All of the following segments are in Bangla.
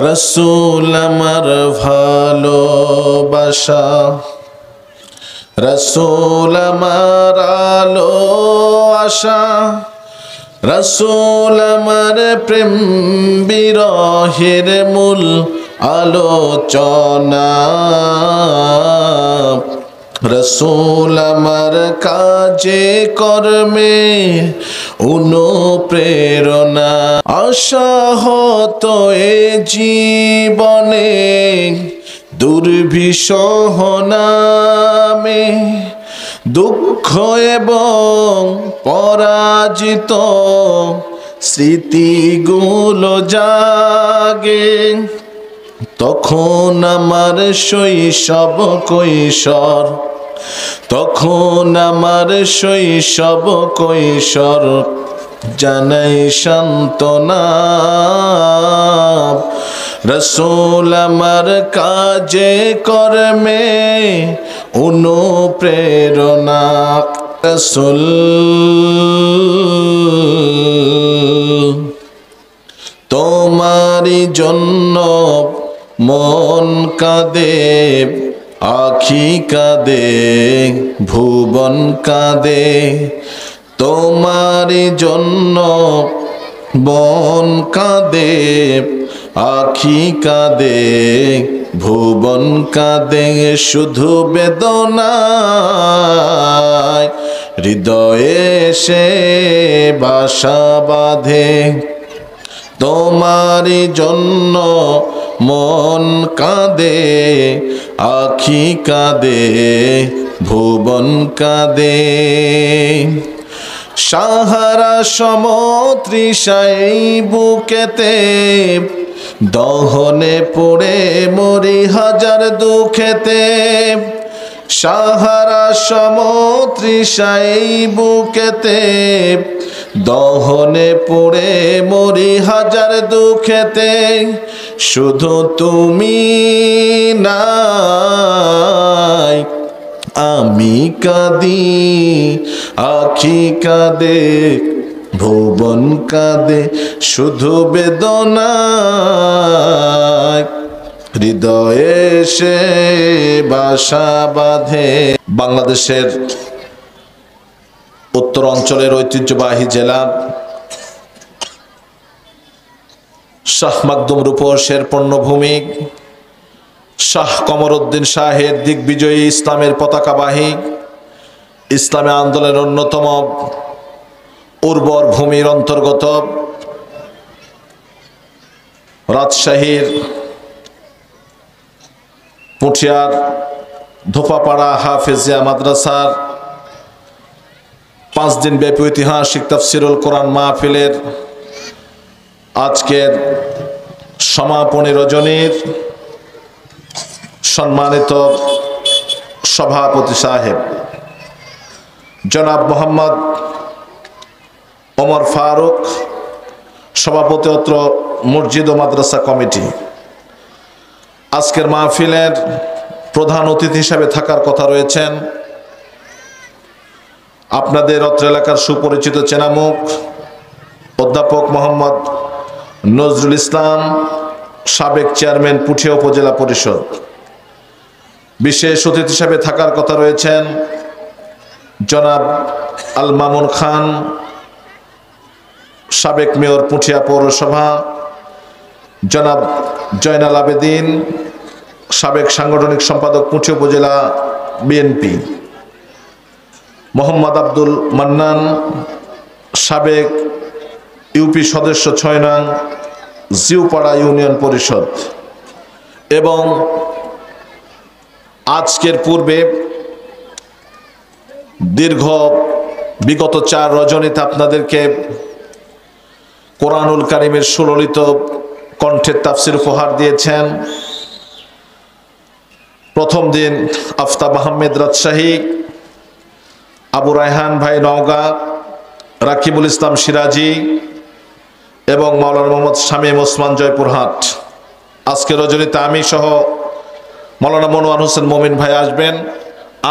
রসুল আমার ভালোবাসা, রসুল আমার আলো আশা, রসুল আমার প্রেম বিরহের মূল আলোচনা। রসুল আমার কাজে কর্মে অনুপ্রেরণা। আশাহত এ জীবনে দুর্বিষহ নামে, দুঃখ এবং পরাজিত স্মৃতিগুলো জাগে। তখন আমার শৈশব কৈশোর, তখন আমার শৈশব কৈশোর জানাই সান্ত্বনা। রসুল আমার কাজে কর্মে অনুপ্রেরণা। রসুল তোমারই জন্য মন কাঁদে, আখি কাঁদে, ভুবন কাঁদে। তোমারই জন্য মন কাঁদে, আখি কাঁদে, ভুবন কাঁদে। শুধু বেদনায় হৃদয়ে সে বাসা বাঁধে। তোমারই জন্য মন কাঁদে, আখি কাঁদে, ভুবন কাঁদে। সাহারা সমতৃষায় বুকেতে, দহনে পড়ে মরি হাজার দুঃখেতে। সাহারা সমতৃষায় বুকেতে, দহনে পড়ে মরি হাজার দুঃখেতে। শুধু তুমি নাই আমি কাঁদি, আখি কাঁদে, ভুবন কাঁদে। শুধু বেদনায় হৃদয়ে সে বাসা বাঁধে। বাংলাদেশের উত্তর অঞ্চলের ঐতিহ্যবাহী জেলা শাহ মাকদুম রূপসের পণ্যভূমি, শাহ কমরউদ্দিন শাহের দিগ্বিজয়ী ইসলামের পতাকাবাহী, ইসলামী আন্দোলনের অন্যতম উর্বর ভূমির অন্তর্গত রাজশাহীর পুঠিয়ার ধোপাপাড়া হাফেজিয়া মাদ্রাসার 5 দিন ব্যাপী ঐতিহাসিক তাফসিরুল কোরআন মাহফিলের আজকের সমাপনী রজনীর সম্মানিত সভাপতি সাহেব জনাব মোহাম্মদ ওমর ফারুক, সভাপতি অত্র মসজিদ ও মাদ্রাসা কমিটি, আজকের মাহফিলের প্রধান অতিথি হিসাবে থাকার কথা রয়েছেন আপনাদের অত্র এলাকার সুপরিচিত চেনামুখ অধ্যাপক মোহাম্মদ নজরুল ইসলাম, সাবেক চেয়ারম্যান পুঠিয়া উপজেলা পরিষদ। বিশেষ অতিথি হিসাবে থাকার কথা রয়েছেন জনাব আল মামুন খান, সাবেক মেয়র পুঠিয়া পৌরসভা, জনাব জয়নাল আবেদিন, সাবেক সাংগঠনিক সম্পাদক পুঠিয়া উপজেলা বিএনপি, মোহাম্মদ আব্দুল মান্নান, সাবেক ইউপি সদস্য 6 নং জিউপাড়া ইউনিয়ন পরিষদ। এবং আজকের পূর্বে দীর্ঘ বিগত 4 রজনীতে আপনাদেরকে কোরআনুল কারীমের সুললিত কণ্ঠের তাফসির উপহার দিয়েছেন। প্রথম দিন আফতাব আহমেদ রাজশাহী, আবু রায়হান ভাই নওগাঁ, রাকিবুল ইসলাম সিরাজি এবং মাওলানা মোহাম্মদ শামীম ওসমান জয়পুরহাট। আজকে রজনীতে আমি সহ মাওলানা মনোয়ার হোসেন মোমিন ভাই আসবেন।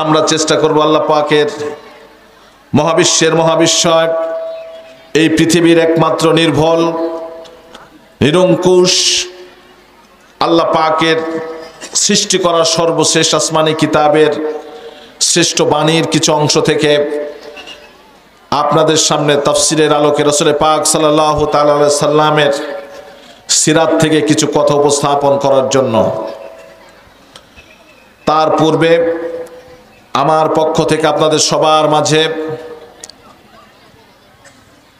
আমরা চেষ্টা করব আল্লাহ পাকের মহাবিশ্বের মহাবিশ্বয় এই পৃথিবীর একমাত্র নির্ভল, নিরঙ্কুশ, আল্লাহ পাকের সৃষ্টি করা সর্বশেষ আসমানি কিতাবের শ্রেষ্ঠ বাণীর কিছু অংশ থেকে আপনাদের সামনে তাফসিরের আলোকে রাসূল পাক সাল্লাল্লাহু তাআলা আলাইহি সাল্লামের সিরাত থেকে কিছু কথা উপস্থাপন করার জন্য। তার পূর্বে আমার পক্ষ থেকে আপনাদের সবার মাঝে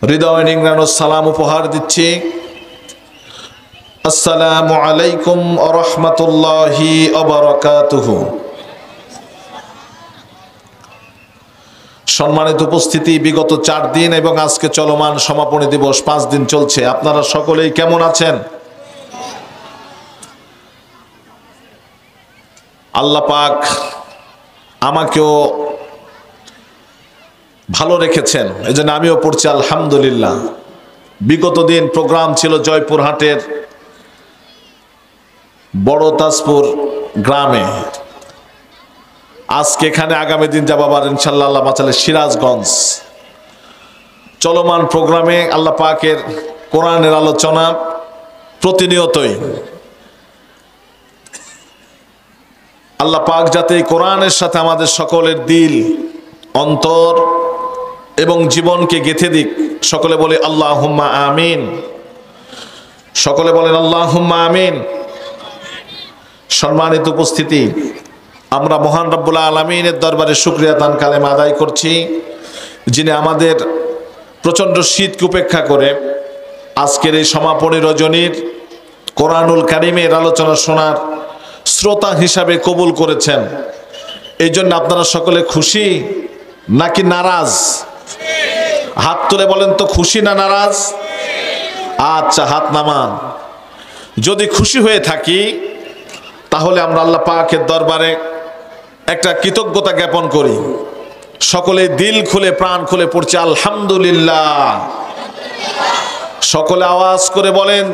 হৃদয় নিংড়ানো সালাম উপহার দিচ্ছি। আসসালামু আলাইকুম ওয়া রাহমাতুল্লাহি ওয়া বারাকাতুহু। সম্মানিত উপস্থিতি, বিগত 4 দিন এবং আজকে চলমান সমাপনী দিবস 5 দিন চলছে। আপনারা সকলেই কেমন আছেন? আল্লাহ পাক আমাকেও ভালো রেখেছেন, এজন্য আমিও পড়ছি আলহামদুলিল্লাহ। বিগত দিন প্রোগ্রাম ছিল জয়পুরহাটের বড় তাজপুর গ্রামে। আজকে এখানে, আগামী দিন যাব আবার ইনশাআল্লাহ আল্লাহ বাঁচালে সিরাজগঞ্জ। চলমান প্রোগ্রামে আল্লাহ পাকের কোরআনের আলোচনা প্রতিনিয়তই। আল্লাহ পাক যাতে এই কোরআনের সাথে আমাদের সকলের দিল, অন্তর এবং জীবনকে গেঁথে দিক। সকলে বলে আল্লাহুম্মা আমিন। সকলে বলেন আল্লাহুম্মা আমিন। সম্মানিত উপস্থিতি, আমরা মহান রব্বুল আলামিনের দরবারে শুকরিয়া দান কালেমা আদায় করছি, যিনি আমাদের প্রচণ্ড শীতকে উপেক্ষা করে আজকের এই সমাপনী রজনীর কোরআনুল কারীমের আলোচনা শোনার শ্রোতা হিসাবে কবুল করেছেন। এই জন্য আপনারা সকলে খুশি নাকি নারাজ? হাত তুলে বলেন তো, খুশি না নারাজ? আচ্ছা, হাত নামান। যদি খুশি হয়ে থাকি তাহলে আমরা আল্লাহ পাকের দরবারে একটা কৃতজ্ঞতা জ্ঞাপন করি। সকলে দিল খুলে প্রাণ খুলে পড়ছে আলহামদুলিল্লাহ। সকলে আওয়াজ করে বলেন,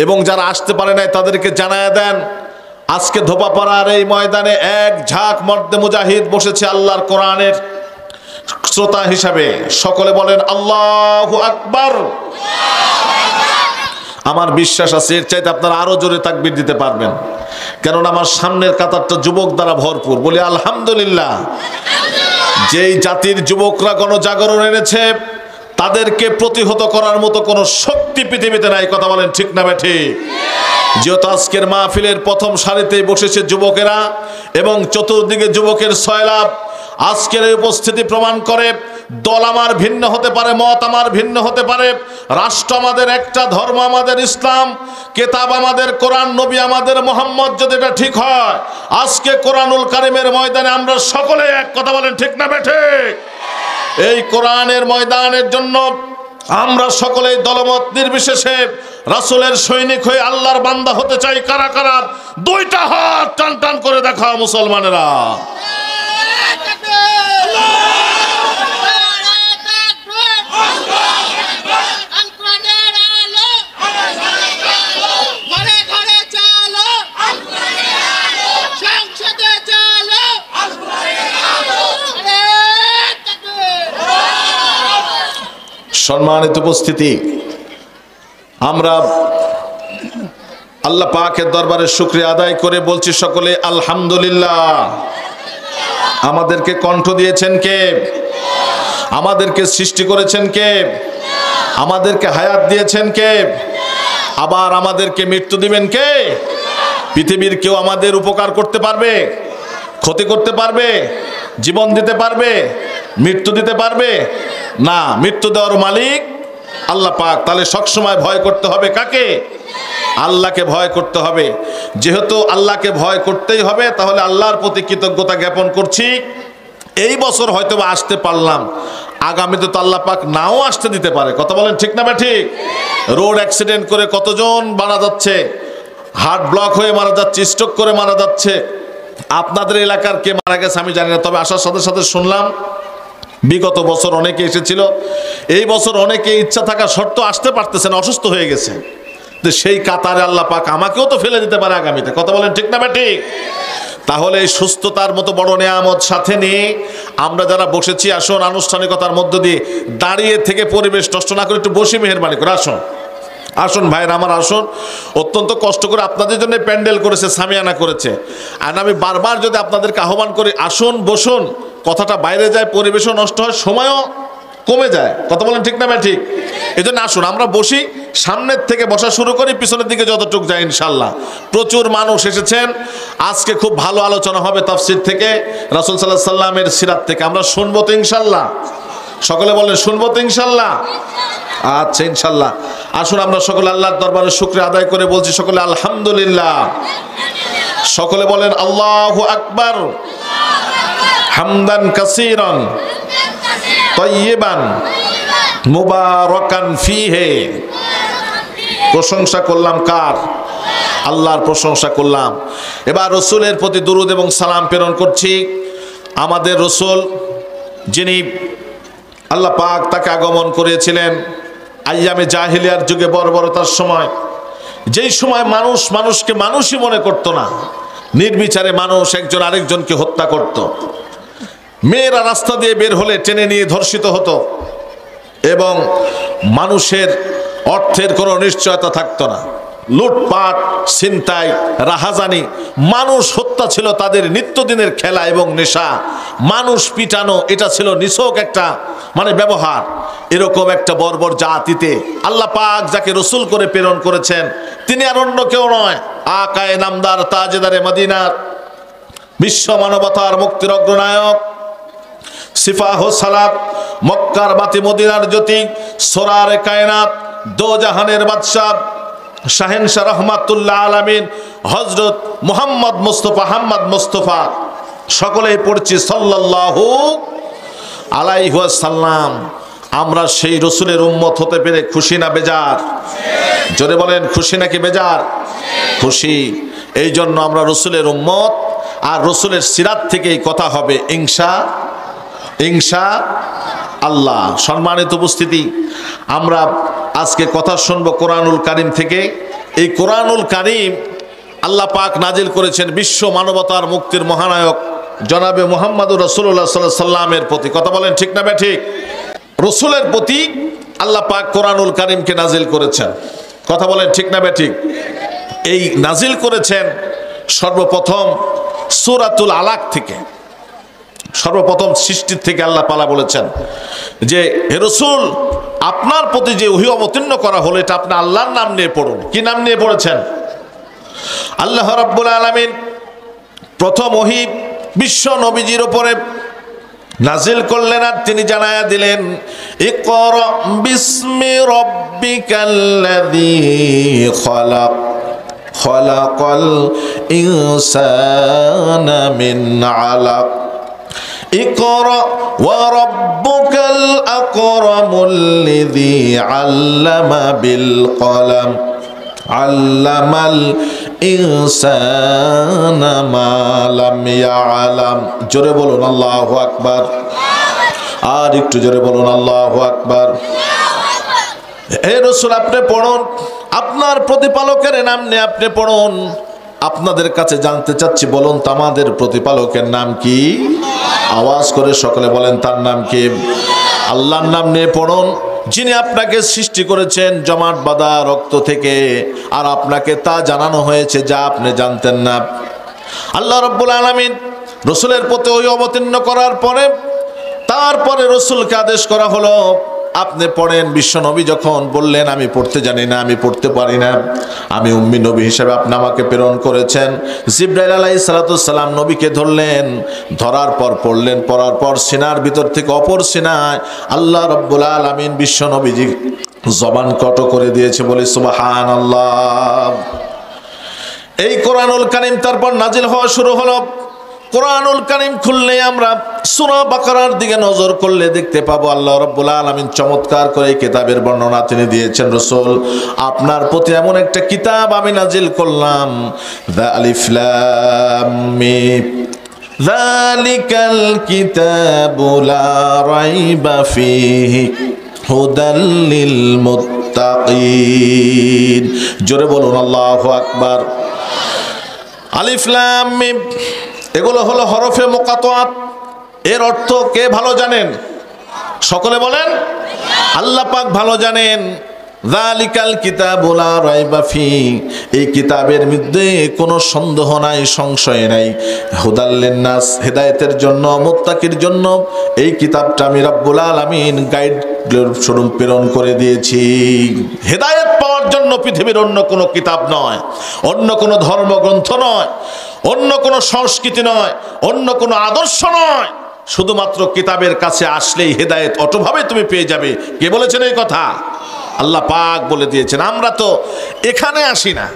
এবং যারা আসতে পারে নাই তাদেরকে জানায় দেন, আজকে ধোপাপাড়ার এই ময়দানে এক ঝাঁক মর্দে মুজাহিদ বসেছে আল্লাহর কোরআনের শ্রোতা হিসাবে। সকলে বলেন আল্লাহু আকবার। আমার বিশ্বাস আছে এর চাইতে আপনারা আরো জোরে তাকবীর দিতে পারবেন, কেননা আমার সামনের কাতারটা যুবক দ্বারা ভরপুর। বলি আলহামদুলিল্লাহ। যেই জাতির যুবকরা গণজাগরণ এনেছে তাদেরকে প্রতিহত করার মতো কোনো শক্তি পৃথিবীতে নাই। কথা বলেন ঠিক না ঠিক? যেহেতু আজকের মাহফিলের প্রথম সারিতেই বসেছে যুবকেরা এবং চতুর্দিকে যুবকের সয়লাভ, আজকের এই উপস্থিতি প্রমাণ করে দল আমার ভিন্ন হতে পারে, মত আমার ভিন্ন হতে পারে, রাষ্ট্র আমাদের একটা, ধর্ম আমাদের ইসলাম, কিতাব আমাদের কোরআন, নবী আমাদের মোহাম্মদ। যদি এটা ঠিক হয়, আজকে কোরআনুল কারীমের ময়দানে আমরা সকলে এক। কথা বলেন ঠিক না ঠিক? এই কোরআনের ময়দানের জন্য আমরা সকলেই দলমত নির্বিশেষে রাসূলের সৈনিক হয়ে আল্লাহর বান্দা হতে চাই। কারা কারা? 2টা হাত টান টান করে দেখাও মুসলমানেরা। সম্মানিত উপস্থিতি, আমরা আল্লাহ পাকের দরবারে শুকরিয়া আদায় করে বলছি সকলে আলহামদুলিল্লাহ। আমাদেরকে কণ্ঠ দিয়েছেন কে? আমাদেরকে সৃষ্টি করেছেন কে? আমাদেরকে হায়াত দিয়েছেন কে? আবার আমাদেরকে মৃত্যু দিবেন কে? পৃথিবীর কেউ আমাদের উপকার করতে পারবে? ক্ষতি করতে পারবে? জীবন দিতে পারবে? মৃত্যু দিতে পারবে না। মৃত্যু দেওয়ার মালিক আল্লাহ পাক। তাহলে সবসময় ভয় করতে হবে কাকে? আল্লাহকে ভয় করতে হবে। যেহেতু আল্লাহকে ভয় করতেই হবে, তাহলে আল্লাহর প্রতি কৃতজ্ঞতা জ্ঞাপন করছি। এই বছর হয়তো বা আসতে পারলাম, আগামীতে তো আল্লাহ পাক নাও আসতে দিতে পারে। কথা বলেন ঠিক না ঠিক? রোড অ্যাক্সিডেন্ট করে কতজন মারা যাচ্ছে, হার্ট ব্লক হয়ে মারা যাচ্ছে, স্ট্রোক করে মারা যাচ্ছে। আপনাদের এলাকার কে মারা গেছে আমি জানি না, তবে আসার সাথে সাথে শুনলাম বিগত বছর অনেকে এসেছিল, এই বছর অনেকে ইচ্ছা থাকা সত্ত্বেও আসতে পারতেছে না, অসুস্থ হয়ে গেছে। তো সেই কাতারে আল্লাহ পাক আমাকেও তো ফেলে দিতে পারে আগামীতে। কথা বলেন ঠিক না ঠিক? তাহলে এই সুস্থতার মতো বড় নিয়ামত সাথে নিয়ে আমরা যারা বসেছি, আসুন আনুষ্ঠানিকতার মধ্য দিয়ে দাঁড়িয়ে থেকে পরিবেশ নষ্ট না করে একটু বসে মেহেরবানি করে আসুন। আসুন ভাইরা আমার, আসুন। অত্যন্ত কষ্ট করে আপনাদের জন্য প্যান্ডেল করেছে, সামিয়ানা করেছে, আর আমি বারবার যদি আপনাদেরকে আহ্বান করি আসুন বসুন, কথাটা বাইরে যায়, পরিবেশও নষ্ট হয়, সময়ও কমে যায়। কথা বলেন ঠিক না ভাই? ঠিক। এই জন্য আসুন আমরা বসি, সামনের থেকে বসা শুরু করি, পিছনের দিকে যতটুকু যায় ইনশাল্লাহ। প্রচুর মানুষ এসেছেন, আজকে খুব ভালো আলোচনা হবে তাফসীর থেকে, রাসূল সাল্লাল্লাহু আলাইহি সাল্লামের সিরাত থেকে। আমরা শুনবো তো ইনশাল্লাহ? সকলে বলেন শুনবো তো ইনশাল্লাহ? আচ্ছা ইনশাল্লাহ। আসুন আমরা সকলে আল্লাহর দরবারে শুকরিয়া আদায় করে বলছি সকলে আলহামদুলিল্লাহ। সকলে বলেন আল্লাহু আকবার, হামদান কাসীরান তাইয়িবান মুবারাকান ফীহি। প্রশংসা করলাম কার? আল্লাহর প্রশংসা করলাম। এবার রসুলের প্রতি দুরূদ এবং সালাম প্রেরণ করছি। আমাদের রসুল, যিনি আল্লাহ পাক তাকে আগমন করেছিলেন আইয়ামে জাহিলিয়ার যুগে, বর্বরতার সময়, যেই সময় মানুষ মানুষকে মানুষই মনে করত না, নির্বিচারে মানুষ একজন আরেকজনকে হত্যা করত, মেয়েরা রাস্তা দিয়ে বের হলে টেনে নিয়ে ধর্ষিত হতো, এবং মানুষের অর্থের কোনো নিশ্চয়তা থাকতো না, লুটপাট, ছিনতাই, রাহাজানি, মানুষ হত্যা ছিল তাদের নিত্যদিনের খেলা এবং নেশা। মানুষ পিটানো, এটা ছিল নিছক একটা ব্যবহার। এরকম একটা বর্বর জাতিতে আল্লাহ পাক যাকে রসুল করে প্রেরণ করেছেন, তিনি আর অন্য কেউ নয়, আকায়ে নামদার, তাজেদারে মদিনার, বিশ্ব মানবতার মুক্তির অগ্রনায়ক, সিফাহ সালাত, মক্কার বাতি মদিনার জ্যোতি, সোরারে কায়নাত, দো জাহানের বাদশাহ, শাহেনশাহ রহমাতুল্লাহ আলামিন, হযরত মুহাম্মদ মুস্তাফা, সকলেই পড়ছি সাল্লাল্লাহু আলাইহি ওয়াসাল্লাম। আমরা সেই রসুলের উম্মত হতে পেরে খুশি না বেজার? জোরে বলেন খুশি নাকি বেজার? খুশি। এই জন্য আমরা রসুলের উম্মত, আর রসুলের সিরাত থেকেই কথা হবে ইনশা আল্লাহ। সম্মানিত উপস্থিতি, আমরা আজকে কথা শুনবো কোরআনুল কারীম থেকে। এই কোরআনুল কারীম আল্লাহ পাক নাজিল করেছেন বিশ্ব মানবতার মুক্তির মহানায়ক জনাবে মুহাম্মদুর রাসূলুল্লাহ সাল্লাল্লাহু আলাইহি ওয়াসাল্লামের প্রতি। কথা বলেন ঠিক না ঠিক? রসুলের প্রতি আল্লাহ পাক কোরআনুল কারীমকে নাজিল করেছেন। কথা বলেন ঠিক না ঠিক? এই নাজিল করেছেন সর্বপ্রথম সূরাতুল আলাক থেকে, সর্বপ্রথম সৃষ্টির থেকে আল্লাহ পালা বলেছেন যে হে রাসূল, আপনার প্রতি যে ওহী অবতীর্ণ করা হলো এটা আপনি আল্লাহর নাম নিয়ে পড়ুন। কি নাম নিয়ে পড়েছেন? আল্লাহ রাব্বুল আলামিন প্রথম ওহী বিশ্ব নবীজির উপরে নাজিল করলেন, আর তিনি জানায়া দিলেন ইকরা বিসমি রাব্বিকাল্লাযী খালাক, খালাকাল ইনসানা মিন আলাক, ইকরা ওয়া রাব্বুকাল আকরামুল্লাযী আল্লামা বিল কলম, আল্লামাল ইনসানা মা লাম ইয়ালাম। জোরে বলুন আল্লাহু আকবার। আর একটু জোরে বলুন আল্লাহু আকবার। হে রাসূল, আপনি পড়ুন, আপনার প্রতিপালকের নাম নিয়ে আপনি পড়ুন। আপনাদের কাছে জানতে চাচ্ছি, বলুন তো আমাদের প্রতিপালকের নাম কি? আওয়াজ করে সকলে বলেন তার নাম কি? আল্লাহর নাম নিয়ে পড়ুন, যিনি আপনাকে সৃষ্টি করেছেন জমাট বাঁধা রক্ত থেকে, আর আপনাকে তা জানানো হয়েছে যা আপনি জানতেন না। আল্লাহ রাব্বুল আলামিন রসুলের প্রতি ওই অবতীর্ণ করার পরে তারপরে রসুলকে আদেশ করা হলো আপনি পড়েন। বিশ্ব নবী যখন বললেন আমি পড়তে জানি না, আমি পড়তে পারি না, আমি উম্মি নবী হিসেবে আপনি আমাকে প্রেরণ করেছেন, জিবরাইল আলাইহিস সালাম নবীকে ধরলেন, ধরার পর পড়লেন, পড়ার পর সিনার ভিতর থেকে অপর সিনায় আল্লাহ রাব্বুল আলামিন বিশ্ব নবীজি জবান কট করে দিয়েছে, বলে সুবহানাল্লাহ। এই কোরআনুল কারীম তারপর নাজিল হওয়া শুরু হলো। কোরআনুল কারীম খুললে আমরা সূরা বাকারার দিকে নজর করলে দেখতে পাবো আল্লাহ রাব্বুল আলামিন চমৎকার করে এই কিতাবের বর্ণনা তিনি দিয়েছেন। রাসূল, আপনার প্রতি এমন একটা কিতাব আমি নাজিল করলাম, আলিফ লাম মিম, যালিকাল কিতাবু লা রাইবা ফীহি হুদাল লিল মুত্তাকিন। জোরে বলুন আল্লাহু আকবার। আলিফ লাম মিম এগুলো হলো হরফে মুকাত্তাআত। এর অর্থ কে ভালো জানেন? সকলে বলেন আল্লাহ পাক ভালো জানেন। যালিকাল কিতাবু লা রাইবা ফি, এই কিতাবের মধ্যে কোনো সন্দেহ নাই, সংশয় নাই। হুদাল লিন্নাস, হেদায়েতের জন্য, মুত্তাকির জন্য এই কিতাবটা আমি রব্বুল আলামিন গাইড স্বরূপ প্রেরণ করে দিয়েছি। হেদায়েত পাওয়ার জন্য পৃথিবীর অন্য কোনো কিতাব নয়, অন্য কোনো ধর্মগ্রন্থ নয়, অন্য কোনো সংস্কৃতি নয়, অন্য কোনো আদর্শ নয়, শুধুমাত্র কিতাবের কাছে আসলেই হেদায়েত অটোভাবে তুমি পেয়ে যাবে। কে বলেছেন এই কথা? আল্লাহ পাক বলে দিয়েছেন। আমরা তো এখানে আসি না,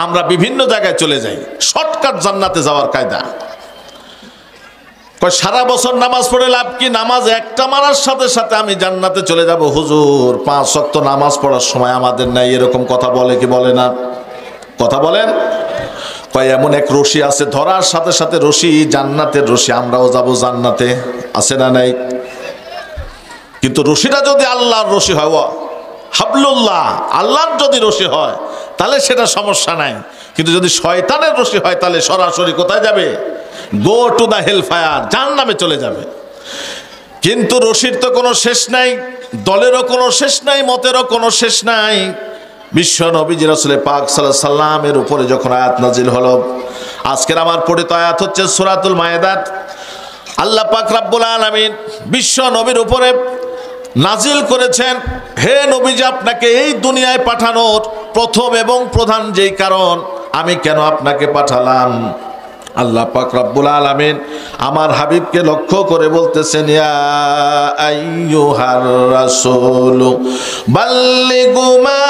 আমরা বিভিন্ন জায়গায় চলে যাই, শর্টকাট জান্নাতে যাওয়ার কায়দা। সারা বছর নামাজ পড়ে লাভ কি? নামাজ একটা মারার সাথে সাথে আমি জান্নাতে চলে যাব। হুজুর 5 ওয়াক্ত নামাজ পড়ার সময় আমাদের নাই, এরকম কথা বলে কি বলে না? কথা বলেন। কয় এমন এক রশি আছে, ধরার সাথে সাথে রশি জান্নাতের রশি, আমরাও যাব জান্নাতে, আছে না নাই? কিন্তু রশিটা যদি আল্লাহর রশি হয়, হাবলুল্লাহ, আল্লাহর যদি রশি হয় তাহলে সেটা সমস্যা নাই। কিন্তু যদি শয়তানের রশি হয় তাহলে সরাসরি কোথায় যাবে? Go to the hell fire, জাহান্নামে চলে যাবে। কিন্তু রশির তো কোনো শেষ নাই, দলেরও কোনো শেষ নাই, মতেরও কোনো শেষ নাই। বিশ্ব নবীজি রাসূল পাক সাল্লাল্লাহু আলাইহি সাল্লামের উপরে যখন আয়াত নাজিল হলো, আজকের আমার পঠিত আয়াত হচ্ছে সূরাতুল মায়েদা। আল্লাহ পাক রব্বুল আলামিন বিশ্ব নবীর উপরে নাজিল করেছেন, হে নবীজি, আপনাকে এই দুনিয়ায় পাঠানোর প্রথম এবং প্রধান যেই কারণ, আমি কেন আপনাকে পাঠালাম, আল্লাহ পাক রব্বুল আলামিন আমার হাবিবকে লক্ষ্য করে বলতেছেন, ইয়া আইয়ুহার রাসূল বাল্লিগু মা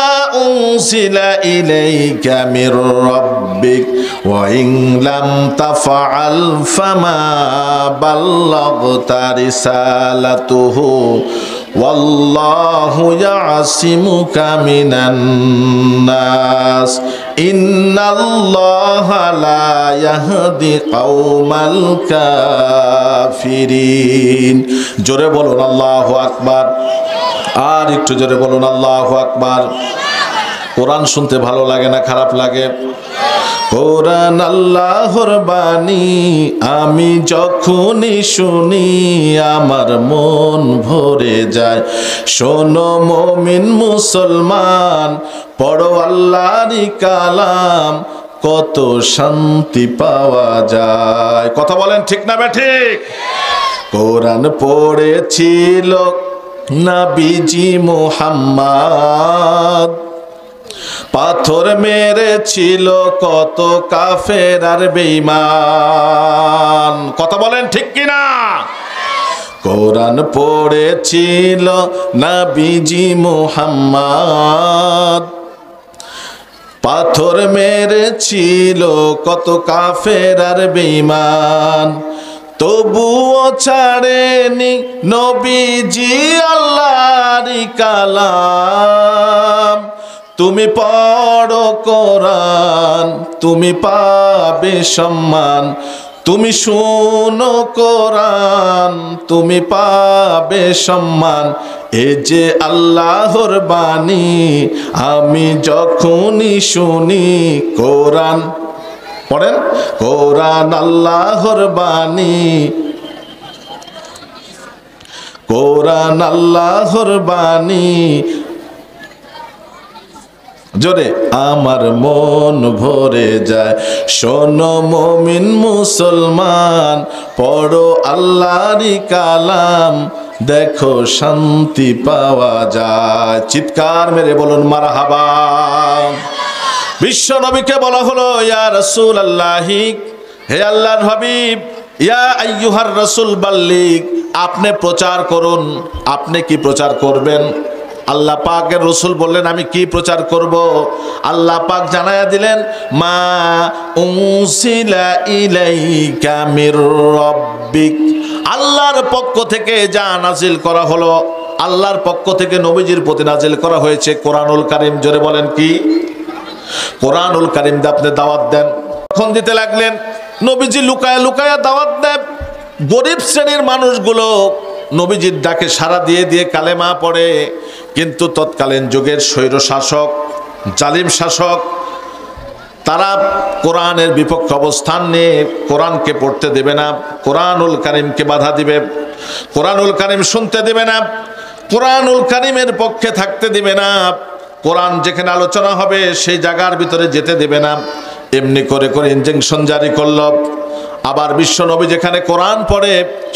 উনজিলা ইলাইকা মির রাব্বিক ওয়া ইন লাম তাফআল ফামা বাল্লাগতা রিসালাতুহু ওয়াল্লাহু ইয়াসিমুকা মিনান নাস ইন্নাল্লাহা লা ইয়াহদি কওমাল কাফিরিন। জোরে বলুন আল্লাহু আকবার, আর একটু জোরে বলুন আল্লাহু আকবার। কোরআন শুনতে ভালো লাগে না খারাপ লাগে? কোরআন আল্লাহর বাণী, আমি যখনই শুনি আমার মন ভরে যায়। শোনো মুমিন মুসলমান, পড়ো আল্লাহরই কালাম, কত শান্তি পাওয়া যায়। কথা বলেন ঠিক না বেঠিক? কোরআন পড়েছিল নবীজি মুহাম্মদ, পাথর মেরেছিল কত কাফের আর বেঈমান। কথা বলেন ঠিক কিনা? কোরআন পড়েছিল নবীজি মুহাম্মদ, পাথর মেরেছিল কত কাফের আর বেঈমান, তবুও ছাড়েনি নবীজি আল্লাহরই কালাম। তুমি পড়ো কোরআন, তুমি পাবে সম্মান, তুমি শুনো কোরআন, তুমি পাবে সম্মান। এ যে আল্লাহর বাণী, আমি যখনই শুনি কোরআন, পড়েন, কোরআন আল্লাহর বাণী, কোরআন আল্লাহর বাণী, জোরে আমার মন ভরে যায়। শোনো মুমিন মুসলমান, পড়ো আল্লাহরই কালাম, দেখো শান্তি পাওয়া যায়। চিৎকার মেরে বলুন মারহাবা। বিশ্ব নবীকে বলা হলো, ইয়া রাসূলুল্লাহি, হে আল্লাহর হাবিব, ইয়া আইয়ুহার রাসূল বাল্লিগ, আপনি প্রচার করুন। আপনি কি প্রচার করবেন? আল্লাহ পাকের রসুল বললেন, আমি কি প্রচার করব? আল্লাহ পাক জানায়া দিলেন, মা উনজিলা ইলাইকা মির রাব্বিক, আল্লাহর পক্ষ থেকে যা নাজিল করা হলো, আল্লাহর পক্ষ থেকে নবীজির প্রতি নাজিল করা হয়েছে কোরআনুল কারীম। জোরে বলেন কি? কোরআনুল কারীম দিয়ে আপনি দাওয়াত দেন। তখন দিতে লাগলেন, নবীজি লুকায়া লুকায়া দাওয়াত দেন। গরিব শ্রেণীর মানুষগুলো নবীজির ডাকে সাড়া দিয়ে দিয়ে কালেমা পড়ে। কিন্তু তৎকালীন যুগের স্বৈর শাসক, জালিম শাসক, তারা কোরআনের বিপক্ষে অবস্থান নিয়ে কোরআনকে পড়তে দেবে না, কোরআনুল কারীমকে বাধা দিবে, কোরআনুল কারীম শুনতে দেবে না, কোরআনুল কারীমের পক্ষে থাকতে দিবে না। কোরআন যেখানে আলোচনা হবে সেই জায়গার ভিতরে যেতে দেবে না। এমনি করে করে ইনজেকশন জারি করল। আবার বিশ্বনবী যেখানে কোরআন পড়ে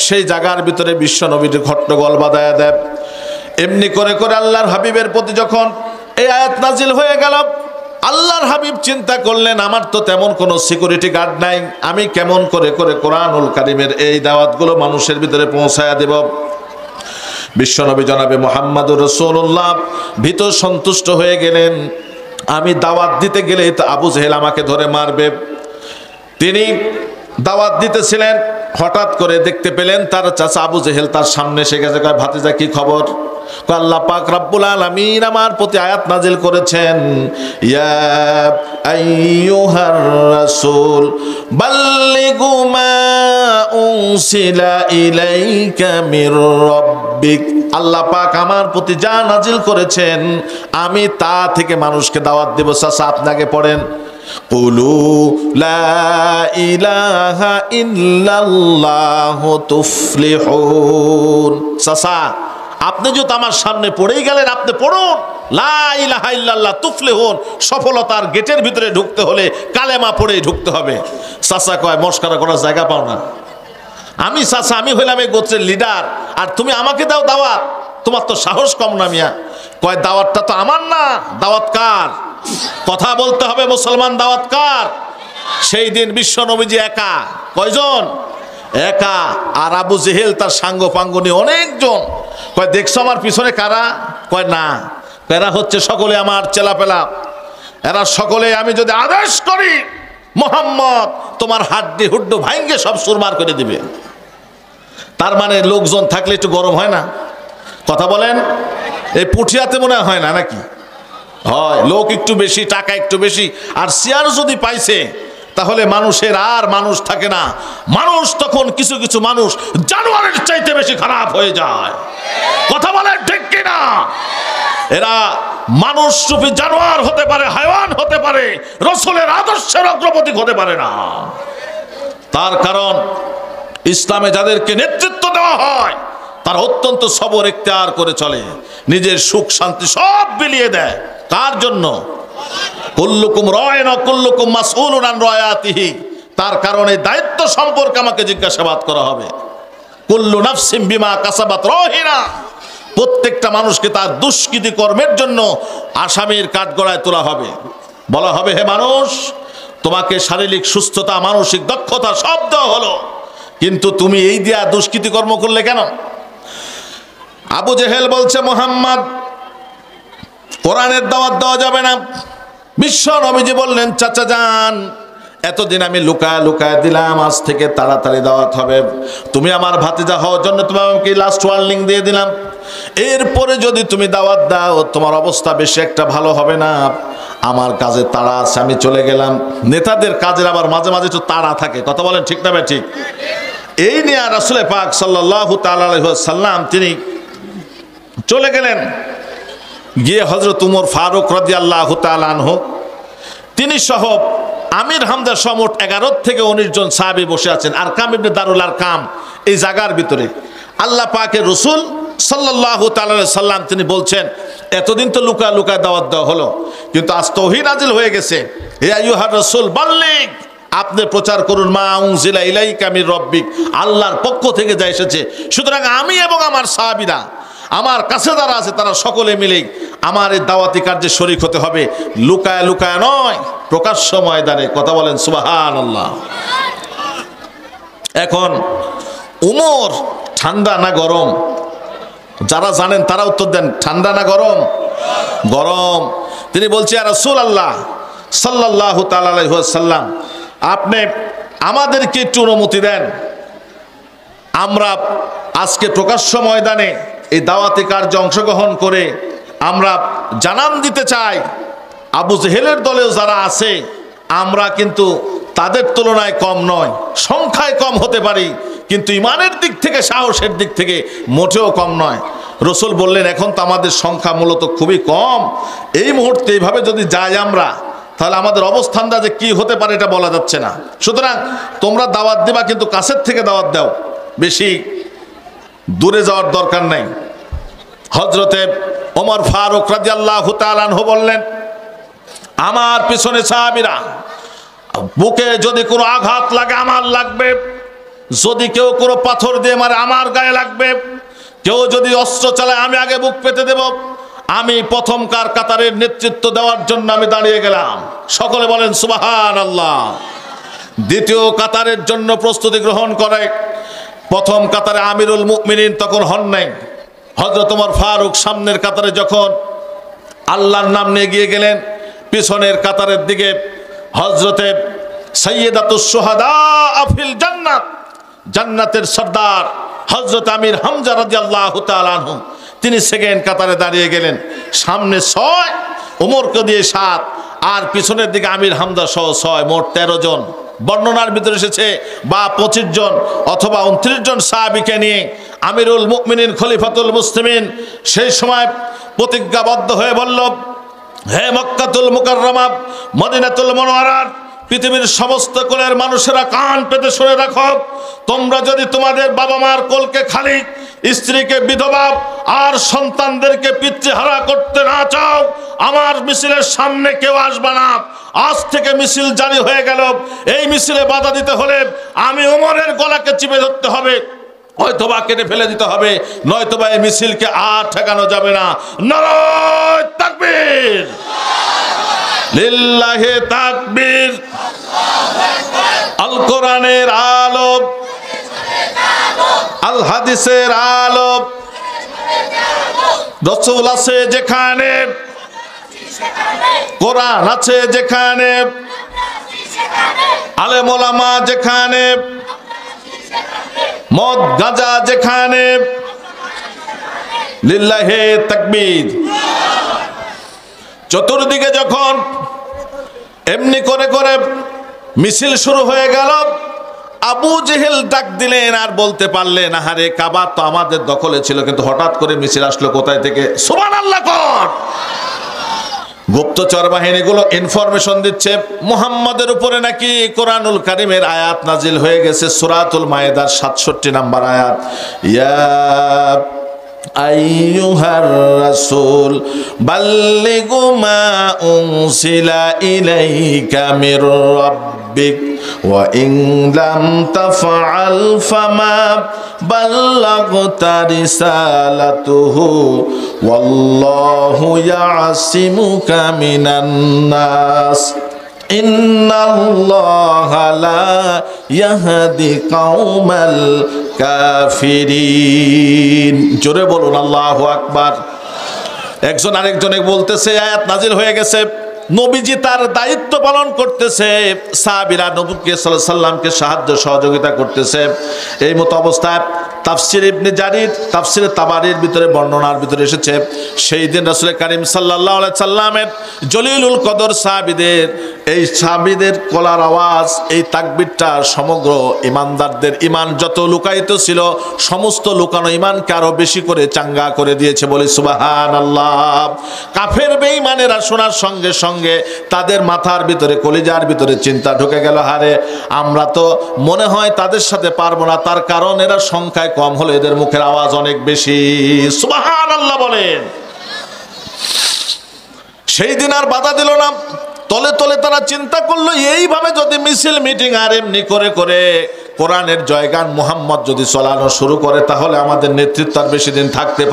সেই জায়গার ভিতরে বিশ্বনবীর ঘট্টগোল বাঁধায়া দেয়। এমনি করে করে আল্লাহর হাবিবের প্রতি যখন এই আয়াত নাজিল হয়ে গেল, আল্লাহর হাবিব চিন্তা করলেন আমার তো তেমন কোনো সিকিউরিটি গার্ড নাই, আমি কেমন করে করে কোরআনুল কারীমের এই দাওয়াতগুলো মানুষের ভিতরে পৌঁছায়া দেব। বিশ্বনবী জনাবে মুহাম্মদুর রাসূলুল্লাহ ভীত সন্তুষ্ট হয়ে গেলেন, আমি দাওয়াত দিতে গেলে তো আবু জেহেল আমাকে ধরে মারবে। তিনি দাওয়াত দিতেছিলেন, হঠাৎ করে দেখতে পেলেন তার চাচা আবু জেহেল তার সামনে এসে গেছে। কয় ভাতিজা কি খবর? কয় আল্লাহ পাক রব্বুল আলামিন আমার প্রতি আয়াত নাজিল করেছেন, ইয়া আইয়ুহার রাসূল বাল্লিগু মা উনসিলা ইলাইকা মির রাব্বিক। আল্লাহ পাক আমার প্রতি যা নাজিল করেছেন আমি তা থেকে মানুষকে দাওয়াত দেব। চাচা আপনাকে পড়েন, কুলু লা ইলাহা ইল্লাল্লাহু তুফলিহুন। চাচা আপনি যদি আমার সামনে পড়েই গেলেন, আপনি পড়ুন লা ইলাহা ইল্লাল্লাহ তুফলিহুন। সফলতার গেটের ভিতরে ঢুকতে হলে কালেমা পড়েই ঢুকতে হবে। চাচা কয় মস্করা করার জায়গা পাও না। আমি চাচা, আমি হইলাম এই গোত্রের লিডার, আর তুমি আমাকে দাও দাওয়াত? তোমার তো সাহস কম না মিয়া। কয় দাওয়াতটা তো আমার না, দাওয়াত কার? কথা বলতে হবে মুসলমান, দাওয়াত কার? সেই দিন বিশ্ব নবীজি একা। কয়জন? একা। আর আবু জেহেল তার সাঙ্গ পাঙ্গ নিয়ে অনেকজন। কয় দেখছো আমার পিছনে কারা? কয় না, এরা হচ্ছে সকলে আমার চেলাপেলা। এরা সকলে আমি যদি আদেশ করি মুহাম্মদ তোমার হাড্ডি হুড্ডু ভাঙ্গে সব সুরমার করে দিবে। তার মানে লোকজন থাকলে একটু গরম হয় না? কথা বলেন। এই পুঠিয়াতে মনে হয় না নাকি? হয়, লোক একটু বেশি, টাকা একটু বেশি, আর চেয়ার যদি পাইছে তাহলে মানুষের আর মানুষ থাকে না। মানুষ তখন কিছু কিছু মানুষ জানোয়ারের চাইতে বেশি খারাপ হয়ে যায়। কথা বলেন ঠিক কিনা? এরা মানুষ রূপী জানোয়ার হতে পারে, হায়ওয়ান হতে পারে, রাসূলের আদর্শের অগ্রগতি হতে পারে না। তার কারণ ইসলামে যাদেরকে নেতৃত্ব দেওয়া হয় তারা অত্যন্ত সবর ইখতিয়ার করে চলে, নিজের সুখ শান্তি সব বিলিয়ে দেয়। কার জন্য? কুল্লুকুম রায়িন ওয়া কুল্লুকুম মাসউলুন আন রায়াতিহি। তার কারণে দায়িত্ব সম্পর্কে আমাকে জিজ্ঞাসাবাদ করা হবে। কুল্লু নাফসিন বিমা কাসাবাত রাহিনা। প্রত্যেকটা মানুষকে তার দুষ্কৃতি কর্মের জন্য আসামির কাঠগড়ায় তোলা হবে। বলা হবে হে মানুষ, তোমাকে শারীরিক সুস্থতা, মানসিক দক্ষতা সব দেওয়া হলো, কিন্তু তুমি এই দিয়া দুষ্কৃতি কর্ম করলে কেন? আবু জেহেল বলছে মুহাম্মদ কোরআনের দাওয়াত দেওয়া যাবে না। বিশ্ব নবীজি বললেন চাচা যান, এতদিন আমি লুকায় লুকায় দিলাম, আজ থেকে তাড়াতাড়ি দাওয়াত হবে। তুমি আমার ভাতিজা হওয়ার জন্য তোমাকে লাস্ট ওয়ার্নিং দিয়ে দিলাম। এরপরে যদি তুমি দাওয়াত দাও তোমার অবস্থা বেশি একটা ভালো হবে না। আমার কাজে তাড়া আছে, আমি চলে গেলাম। নেতাদের কাজের আবার মাঝে মাঝে একটু তাড়া থাকে। কথা বলেন ঠিক না ভাই? ঠিক। এই নিয়ে রাসূল পাক সাল্লাল্লাহু তাআলা আলাইহি ওয়াসাল্লাম তিনি চলে গেলেন। গিয়ে হযরত উমর ফারুক রাদিয়াল্লাহু তাআলা আনহু তিনি সহ আমির হামজা সমট 11 থেকে 19 জন সাহাবী বসে আছেন আরকাম ইবনে দারুল আরকাম এই জায়গার ভিতরে। আল্লাহ পাকের রাসূল সাল্লাল্লাহু তাআলা আলাইহি সাল্লাম তিনি বলছেন এতদিন তো লুকা লুকা দাওয়াত দেওয়া হলো, কিন্তু আজ তাওহীদ নাজিল হয়ে গেছে। হে আইয়ুহার রাসূল বাল্লিগ, আপনি প্রচার করুন মা উনজিলা ইলাইকা মির রাব্বিক, আল্লাহর পক্ষ থেকে যা এসেছে। সুতরাং আমি এবং আমার সাহাবীরা, আমার কাছে যারা আছে তারা সকলে মিলে আমার এই দাওয়াতি কার্যে শরীক হতে হবে, লুকায় লুকায় নয়, প্রকাশ্য ময়দানে। কথা বলেন সুবহানাল্লাহ। এখন উমর ঠান্ডা না গরম? যারা জানেন তারা উত্তর দেন, ঠান্ডা না গরম? গরম। তিনি বলছে ইয়া রাসূলুল্লাহ সাল্লাল্লাহু তাআলা আলাইহি ওয়াসাল্লাম, আপনি আমাদেরকে একটু অনুমতি দেন, আমরা আজকে প্রকাশ্য ময়দানে এই দাওয়াতি কার্যে অংশগ্রহণ করে আমরা জানান দিতে চাই আবু জেহেলের দলেও যারা আছে আমরা কিন্তু তাদের তুলনায় কম নয়, সংখ্যায় কম হতে পারি কিন্তু ইমানের দিক থেকে, সাহসের দিক থেকে মোটেও কম নয়। রাসূল বললেন এখন তো আমাদের সংখ্যা মূলত খুবই কম, এই মুহূর্তে এইভাবে যদি যাই আমরা তাহলে আমাদের অবস্থানটা যে কি হতে পারে এটা বলা যাচ্ছে না। সুতরাং তোমরা দাওয়াত দিবা কিন্তু কাছের থেকে দাওয়াত দাও, বেশি দূরে যাওয়ার দরকার নাই। হযরতে ওমর ফারুক রাদিয়াল্লাহু তাআলা আনহু বললেন, আমার পিছনে সাহাবীরা, বুকে যদি কোনো আঘাত লাগে আমার লাগবে, যদি কেউ কোনো পাথর দিয়ে মারে আমার গায়ে লাগবে, কেউ যদি অস্ত্র চালায় আমি আগে বুক পেতে দেব। আমি প্রথমকার কাতারের নেতৃত্ব দেওয়ার জন্য আমি দাঁড়িয়ে গেলাম। সকলে বলেন সুবহানাল্লাহ। দ্বিতীয় কাতারের জন্য প্রস্তুতি গ্রহণ করে। প্রথম কাতারে আমিরুল মুমিনিন তখন হন নাই। হযরত ওমর ফারুক সামনের কাতারে যখন আল্লাহর নাম নিয়ে গিয়ে গেলেন, পিছনের কাতারের দিকে হযরতে সাইয়্যিদাতুশ শুহাদা ফিল জান্নাত, জান্নাতের সর্দার হযরত আমির হামজা রাদিয়াল্লাহু তাআলা আনহু, তিনি সেকেন্ড কাতারে দাঁড়িয়ে গেলেন। সামনে 6, ওমরকে দিয়ে 7, আর পিছনের দিকে আমির হামজা সহ 6, মোট 13 জন। বর্ণনার ভিতরে এসেছে বা 25 জন অথবা 29 জন সাহাবীকে নিয়ে আমিরুল মুমিনিন খলিফাতুল মুসলিমিন সেই সময় প্রতিজ্ঞাবদ্ধ হয়ে বলল, হে মক্কাতুল মুকাররমা, মদিনাতুল মুনাওয়ারা, পৃথিবীর সমস্ত কোণের মানুষেরা কান পেতে শুনে রাখো, তোমরা যদি তোমাদের বাবা মার কোলকে খালি, স্ত্রীকে বিধবা আর সন্তানদেরকে পিতৃহারা করতে না চাও, আমার মিছিলের সামনে কেউ আসবে না। আজ থেকে মিছিল জারি হয়ে গেল। এই মিছিলে বাধা দিতে হলে আমি ওমরের গলাকে চিপে ধরতে হবে, হয়তোবা কেটে ফেলে দিতে হবে, নয়তোবা এই মিছিলকে আর ঠেকানো যাবে না। নারায়ে তাকবীর, লিল্লাহি তাকবীর। আল কোরআনের আলো, আল হাদিসের আলো, রাসূল আছে যেখানে, কোরআন আছে যেখানে, আলেম ওলামা যেখানে, মদ গাঁজা যেখানে, লিল্লাহি তাকবীর। চতুর্দিকে যখন এমনি করে করে মিছিল শুরু হয়ে গেল, আবু জেহেল ডাক দিলেন আর বলতে পারলেন, আহারে কাবা তো আমাদের দখলে ছিল, কিন্তু হঠাৎ করে মিছিল আসলো কোথায় থেকে? সুবহানাল্লাহ কর। গুপ্তচর বাহিনীগুলো ইনফরমেশন দিচ্ছে মুহাম্মাদের উপরে নাকি কোরআনুল কারীমের আয়াত নাজিল হয়ে গেছে। সূরাতুল মায়েদার 67 নম্বর আয়াত, ইয়া আইয়ুহার রাসূল বাল্লিগু মা উনসিলা ইলাইকা মির রাব্বিক ওয়া ইন লাম তাফআল ফামা বাল্লাগতা রিসালাতুহু ওয়াল্লাহু ইয়াসিমুকা মিনান নাস ইন্নাল্লাহা লা ইয়াহদি কাওমাল কাফিরিন। জোরে বলুন আল্লাহু আকবার। একজন আরেকজনে বলতেছে আয়াত নাজিল হয়ে গেছে, নবীজি তার দায়িত্ব পালন করতেছে, সাহাবীরা নবী সাল্লাল্লাহু আলাইহি সাল্লামকে সাহায্য সহযোগিতা করতেছে। এই মতো অবস্থায় তাফসির ইবনে জারির, তাফসির তাবারির ভিতরে বর্ণনার ভিতরে এসেছে, সেই দিন রাসূল কারীম সাল্লাল্লাহু আলাইহি সাল্লামের জলিলুল কদর সাহাবীদের, এই সাহাবীদের কলার আওয়াজ, এই তাকবীরটা সমগ্র ইমানদারদের ইমান যত লুকায়িত ছিল সমস্ত লুকানো ইমানকে আরো বেশি করে চাঙ্গা করে দিয়েছে। বলি সুবহানাল্লাহ। কাফের বেঈমানেরা শোনার সঙ্গে সঙ্গে তাদের মাথার ভিতরে, কলিজার ভিতরে চিন্তা ঢুকে গেল, হারে আমরা তো মনে হয় তাদের সাথে পারবো না, তার কারণ এরা সংখ্যায় কম হলো, এদের মুখের আওয়াজ অনেক বেশি। সুবহানাল্লাহ বলেন। সেই দিন আর বাধা দিল না। তলে তলে তারা চিন্তা করলো, এইভাবে যদি মিছিল মিটিং আর এমনি করে করে কোরআনের জয়গান মুহাম্মদ যদি চলানো শুরু করে, তাহলে আমাদের নেতৃত্ব আর বেশি দিন থাকতে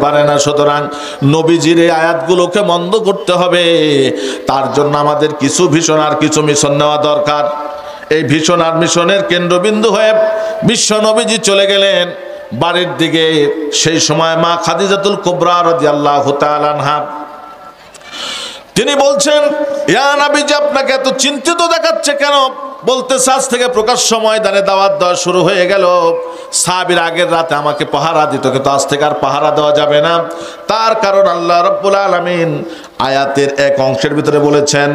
পারে না। সুতরাং নবীজির এই আয়াতগুলোকে বন্ধ করতে হবে। তার জন্য আমাদের কিছু ভিশন আর কিছু মিশন নেওয়া দরকার। এই ভিশন আর মিশনের কেন্দ্রবিন্দু হয়ে বিশ্ব নবীজি চলে গেলেন বাড়ির দিকে। সেই সময় মা খাদিজাতুল কুবরা রাদিয়াল্লাহু তাআলা আনহা তিনি বলছেন, ইয়া নবীজি আপনাকে এত চিন্তিত দেখাচ্ছে কেন? বলতেছে, আজ থেকে প্রকাশ্য ময়দানে দাওয়াত দেওয়া শুরু হয়ে গেল। সাহাবীরা আগের রাতে আমাকে পাহারা দিত, কিন্তু আজ থেকে আর পাহারা দেওয়া যাবে না। তার কারণ আল্লাহ রাব্বুল আলামিন আয়াতের এক অংশের ভিতরে বলেছেন,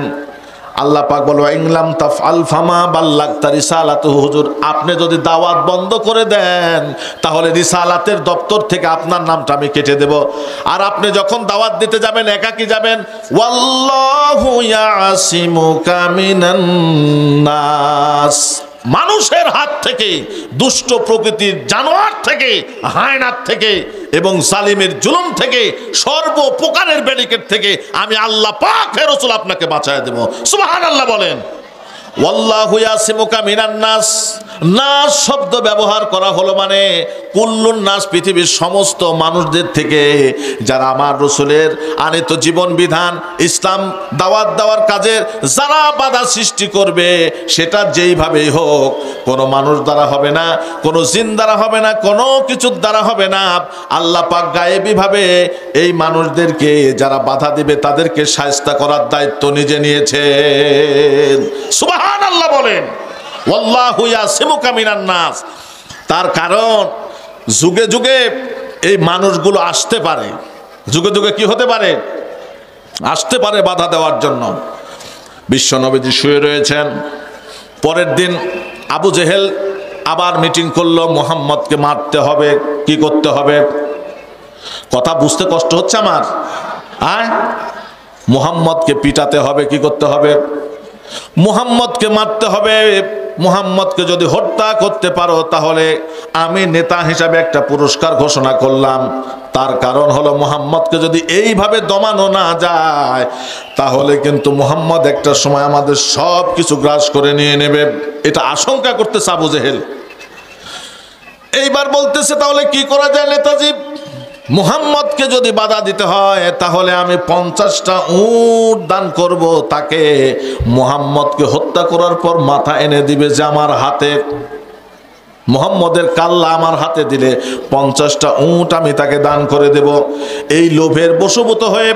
আল্লাহ পাক বলল, ইনলাম তাফআল ফামা বাল্লাগতা রিসালাতুহু। হুজুর আপনি যদি দাওয়াত বন্ধ করে দেন, তাহলে রিসালাতের দপ্তর থেকে আপনার নামটা আমি কেটে দেব। আর আপনি যখন দাওয়াত দিতে যাবেন একাকি যাবেন। ওয়াল্লাহু ইয়াসিমুকা মিনান নাস। মানুষের হাত থেকে, দুষ্ট প্রকৃতির জানোয়ার থেকে, হায়নার থেকে এবং জালিমের জুলুম থেকে, সর্বপ্রকারের ব্যারিকেড থেকে আমি আল্লাহ পাক হে রাসূল আপনাকে বাঁচায় দেব। সুবহানাল্লাহ বলেন। ওয়াল্লাহু ইয়াসিমুকা মিনান নাস। নাস শব্দ ব্যবহার করা হলো মানে কুল্লুন নাস, পৃথিবীর সমস্ত মানুষদের থেকে, যারা আমার রাসূলের আনিত জীবন বিধান ইসলাম দাওয়াত দেওয়ার কাজের যারা বাধা সৃষ্টি করবে, সেটা যেইভাবেই হোক, কোনো মানুষ দ্বারা হবে না, কোনো জিন দ্বারা হবে না, কোনো কিছুর দ্বারা হবে না। আল্লাহ পাক গায়েবীভাবে এই মানুষদেরকে যারা বাধা দিবে তাদেরকে শায়েস্তা করার দায়িত্ব নিজে নিয়েছেন। সুবহানাল্লাহ বলেন। ওয়াল্লাহু ইয়াসিমুকা মিনান নাস। তার কারণ যুগে যুগে এই মানুষগুলো আসতে পারে, যুগে যুগে কি হতে পারে, আসতে পারে বাধা দেওয়ার জন্য। বিশ্ব নবীজি শুয়ে রয়েছেন, পরের দিন আবু জেহেল আবার মিটিং করলো, মুহাম্মদকে মারতে হবে। কি করতে হবে? কথা বুঝতে কষ্ট হচ্ছে আমার? মুহাম্মদকে পিটাতে হবে। কি করতে হবে? মুহাম্মদকে মারতে হবে। মুহাম্মদকে যদি হত্যা করতে পারো তাহলে আমি নেতা হিসাবে একটা পুরস্কার ঘোষণা করলাম। তার কারণ হলো মুহাম্মদকে যদি এইভাবে দমানো না যায় তাহলে কিন্তু মুহাম্মদ একটা সময় আমাদের সব কিছু গ্রাস করে নিয়ে নেবে, এটা আশঙ্কা করতেছে আবু জেহেল। এইবার বলতেছে তাহলে কি করা যায় নেতাজি? মুহাম্মদকে যদি বাধা দিতে হয় তাহলে আমি 50টা উট দান করব তাকে। মুহাম্মদকে হত্যা করার পর মাথা এনে দিবে যে আমার হাতে, মুহাম্মদের কাল্লা আমার হাতে দিলে 50টা উট আমি তাকে দান করে দেব। এই লোভের বশবর্তী হয়ে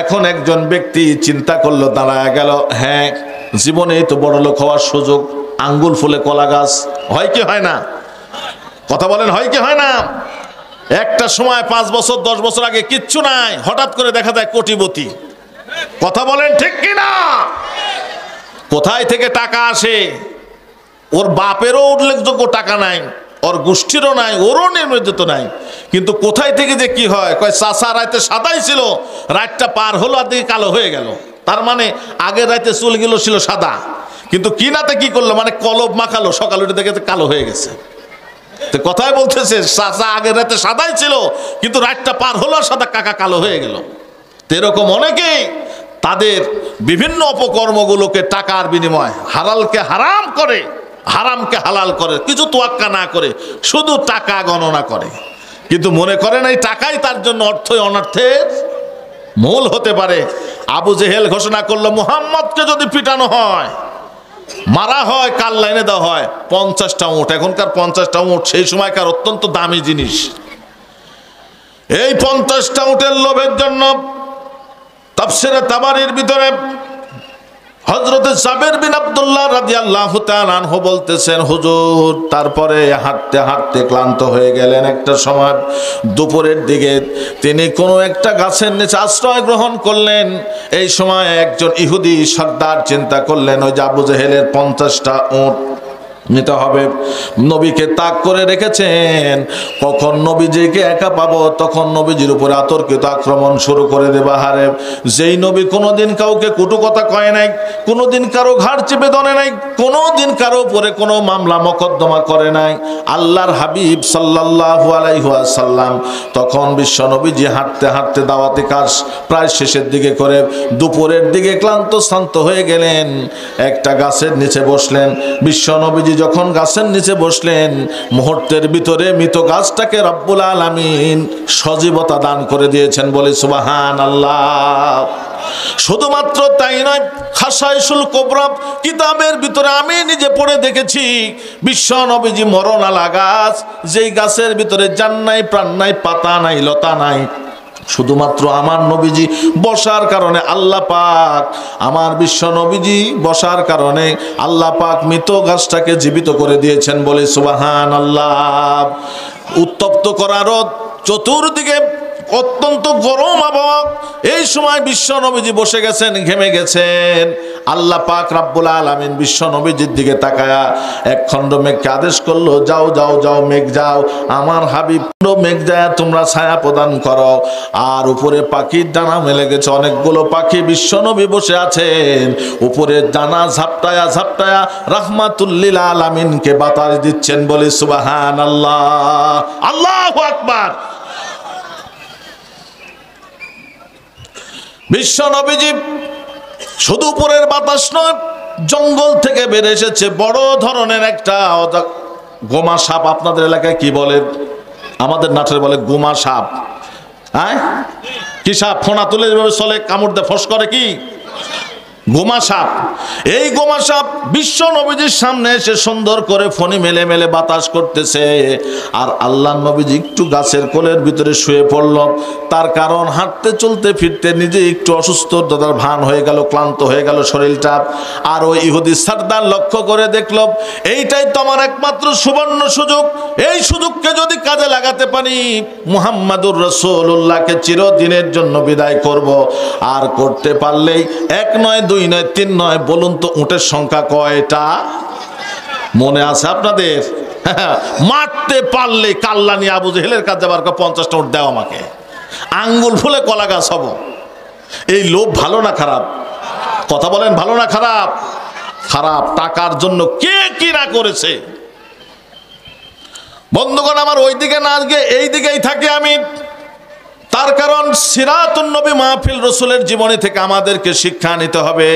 এখন একজন ব্যক্তি চিন্তা করলো, দাঁড়ায় গেল, হ্যাঁ জীবনেই তো বড় লোক হওয়ার সুযোগ, আঙ্গুল ফুলে কলা গাছ, হয় কি হয় না? কথা বলেন, হয় কি হয় না? একটা সময় 5 বছর 10 বছর আগে কিচ্ছু নাই, হঠাৎ করে দেখা যায় কোটিপতি। কথা বলেন ঠিক কিনা? কোথায় থেকে টাকা আসে? ওর বাপেরও উল্লেখযোগ্য টাকা নাই, ওর গোষ্ঠীরও নাই, ওরও নির্মিত নাই, কিন্তু কোথায় থেকে যে কি হয়, কয় চাচা রাতে সাদাই ছিল, রাতটা পার হলো আর দিকে কালো হয়ে গেল। তার মানে আগের রাতে চুলগুলো ছিল সাদা, কিন্তু কিনাতে কি করলো, মানে কলব মাখালো, সকাল উঠে দেখে কালো হয়ে গেছে। কথাই বলতেছে চাচা আগের রাতে সাদাই ছিল, কিন্তু রাতটা পার হলো আর সাদা কাকা কালো হয়ে গেল। এরকম অনেকেই তাদের বিভিন্ন অপকর্মগুলোকে টাকার বিনিময় হালালকে হারাম করে, হারামকে হালাল করে, কিছু তোয়াক্কা না করে শুধু টাকা গণনা করে, কিন্তু মনে করেন এই টাকাই তার জন্য অর্থ অনর্থের মূল হতে পারে। আবু জেহেল ঘোষণা করলো মুহাম্মদকে যদি পিটানো হয়, মারা হয়, কাল লাইনে দেওয়া হয় 50টা উট। এখনকার 50টা উট সেই সময়কার অত্যন্ত দামি জিনিস। এই 50টা উটের লোভের জন্য তাফসীরে তাবারীর ভিতরে হযরতে জাবের বিন আব্দুল্লাহ রাদিয়াল্লাহু তাআলা আনহু বলতেছেন, হুজুর তারপরে হাঁটতে হাঁটতে ক্লান্ত হয়ে গেলেন। একটা সময় দুপুরের দিকে তিনি কোনো একটা গাছের নিচে আশ্রয় গ্রহণ করলেন। এই সময় একজন ইহুদি সর্দার চিন্তা করলেন ওই যে আবু জেহেলের 50টা উট নিতে হবে, নবীকে তাক করে রেখেছেন, কখন নবীজিকে একা পাবো তখন নবীজির উপরে আতর্কিত আক্রমণ শুরু করে দেবা। হারে যেই নবী কোনোদিন কাউকে কটু কথা কয় নাই, কোনোদিন কারো ঘাড় চেপে ধরে নাই, কোনোদিন কারো উপরে কোনো মামলা মোকদ্দমা করে নাই, আল্লাহর হাবিব সাল্লাল্লাহু আলাইহি ওয়াসাল্লাম তখন বিশ্ব নবীজি হাঁটতে হাঁটতে দাওয়াতি কাজ প্রায় শেষের দিকে করে দুপুরের দিকে ক্লান্ত শান্ত হয়ে গেলেন, একটা গাছের নিচে বসলেন। বিশ্ব নবীজি যখন গাছের নিচে বসলেন, মুহূর্তের ভিতরে মৃত গাছটাকে রব্বুল আলামিন সজীবতা দান করে দিয়েছেন, বলে সুবহানাল্লাহ। শুধুমাত্র তাই নয়, খাসাইসুল কুবরা কিতাবের ভিতরে আমি নিজে পড়ে দেখেছি, বিশ্ব নবীজি মরণ আলা গাছ, যেই গাছের ভিতরে জান নাই, প্রাণ নাই, পাতা নাই, লতা নাই, শুধুমাত্র আমার নবীজি বসার কারণে আল্লাহ পাক, আমার বিশ্ব নবীজি বসার কারণে আল্লাহ পাক মৃত গাছটাকে জীবিত করে দিয়েছেন, বলে সুবহানাল্লাহ। উত্তপ্ত করা রোদ, চতুর্দিকে অত্যন্ত গরম আবহাওয়া। এই সময় বিশ্ব নবীজি বসে গেছেন, ঘেমে গেছেন। আল্লাহ পাক রাব্বুল আলামিন বিশ্ব নবীজির দিকে তাকায়া এক খণ্ড মেঘকে আদেশ করলো, যাও যাও যাও মেঘ যাও, আমার হাবিব মেঘ যায় তোমরা ছায়া প্রদান করো। আর উপরে পাখির ডানা মেলে গেছে, অনেকগুলো পাখি, বিশ্ব নবী বসে আছেন, উপরে ডানা ঝাপটায়া ঝাপটায়া রাহমাতুল লিল আলামিনকে বাতাস দিচ্ছেন। বলে সুবহানাল্লাহ, আল্লাহু আকবার। বিশ্ব নবীজি শুধু উপরের বাতাস নয়, জঙ্গল থেকে বের এসেছে বড় ধরনের একটা গোমা সাপ। আপনাদের এলাকায় কি বলে? আমাদের নাটের বলে গোমা সাপ। হ্যাঁ, কি সাপ? ফোনা তুলে চলে, কামড় দিয়ে ফস করে, কি? গোমা সাপ। এই গোমা সাপ বিশ্ব নবীজির সামনে এসে সুন্দর করে ফণি মেলে মেলে বাতাস করতেছে। আর আল্লাহ নবীজি একটু গাছের কোলের ভিতরে শুয়ে পড়ল। তার কারণ হাঁটতে চলতে ফিরতে নিজে একটু অসুস্থতার ভান হয়ে গেল, ক্লান্ত হয়ে গেল শরীরটা। আর ওই ইহুদি সরদার লক্ষ্য করে দেখল, এইটাই তো আমার একমাত্র সুবর্ণ সুযোগ, এই সুযোগকে যদি কাজে লাগাতে পারি মুহাম্মাদুর রাসূলুল্লাহকে চিরদিনের জন্য বিদায় করব। আর করতে পারলেই এক নয়, দুই নয়, তিন নয়, বলুন তো উটের সংখ্যা কয়টা? মনে আছে আপনাদের? মারতে পারলে কাল্লানি আবু জেহেলের কাছে যাবার 50টা উট দাও আমাকে, আঙ্গুল ফুলে কলা গাছ হব। এই লোভ ভালো না খারাপ? কথা বলেন, ভালো না খারাপ? খারাপ। টাকার জন্য কে কি না করেছে। বন্ধুগণ আমার, ওই দিকে না গিয়ে এই দিকেই থাকি আমি। তার কারণ সিরাতুন নবী মাহফিল রসুলের জীবনী থেকে আমাদেরকে শিক্ষা নিতে হবে।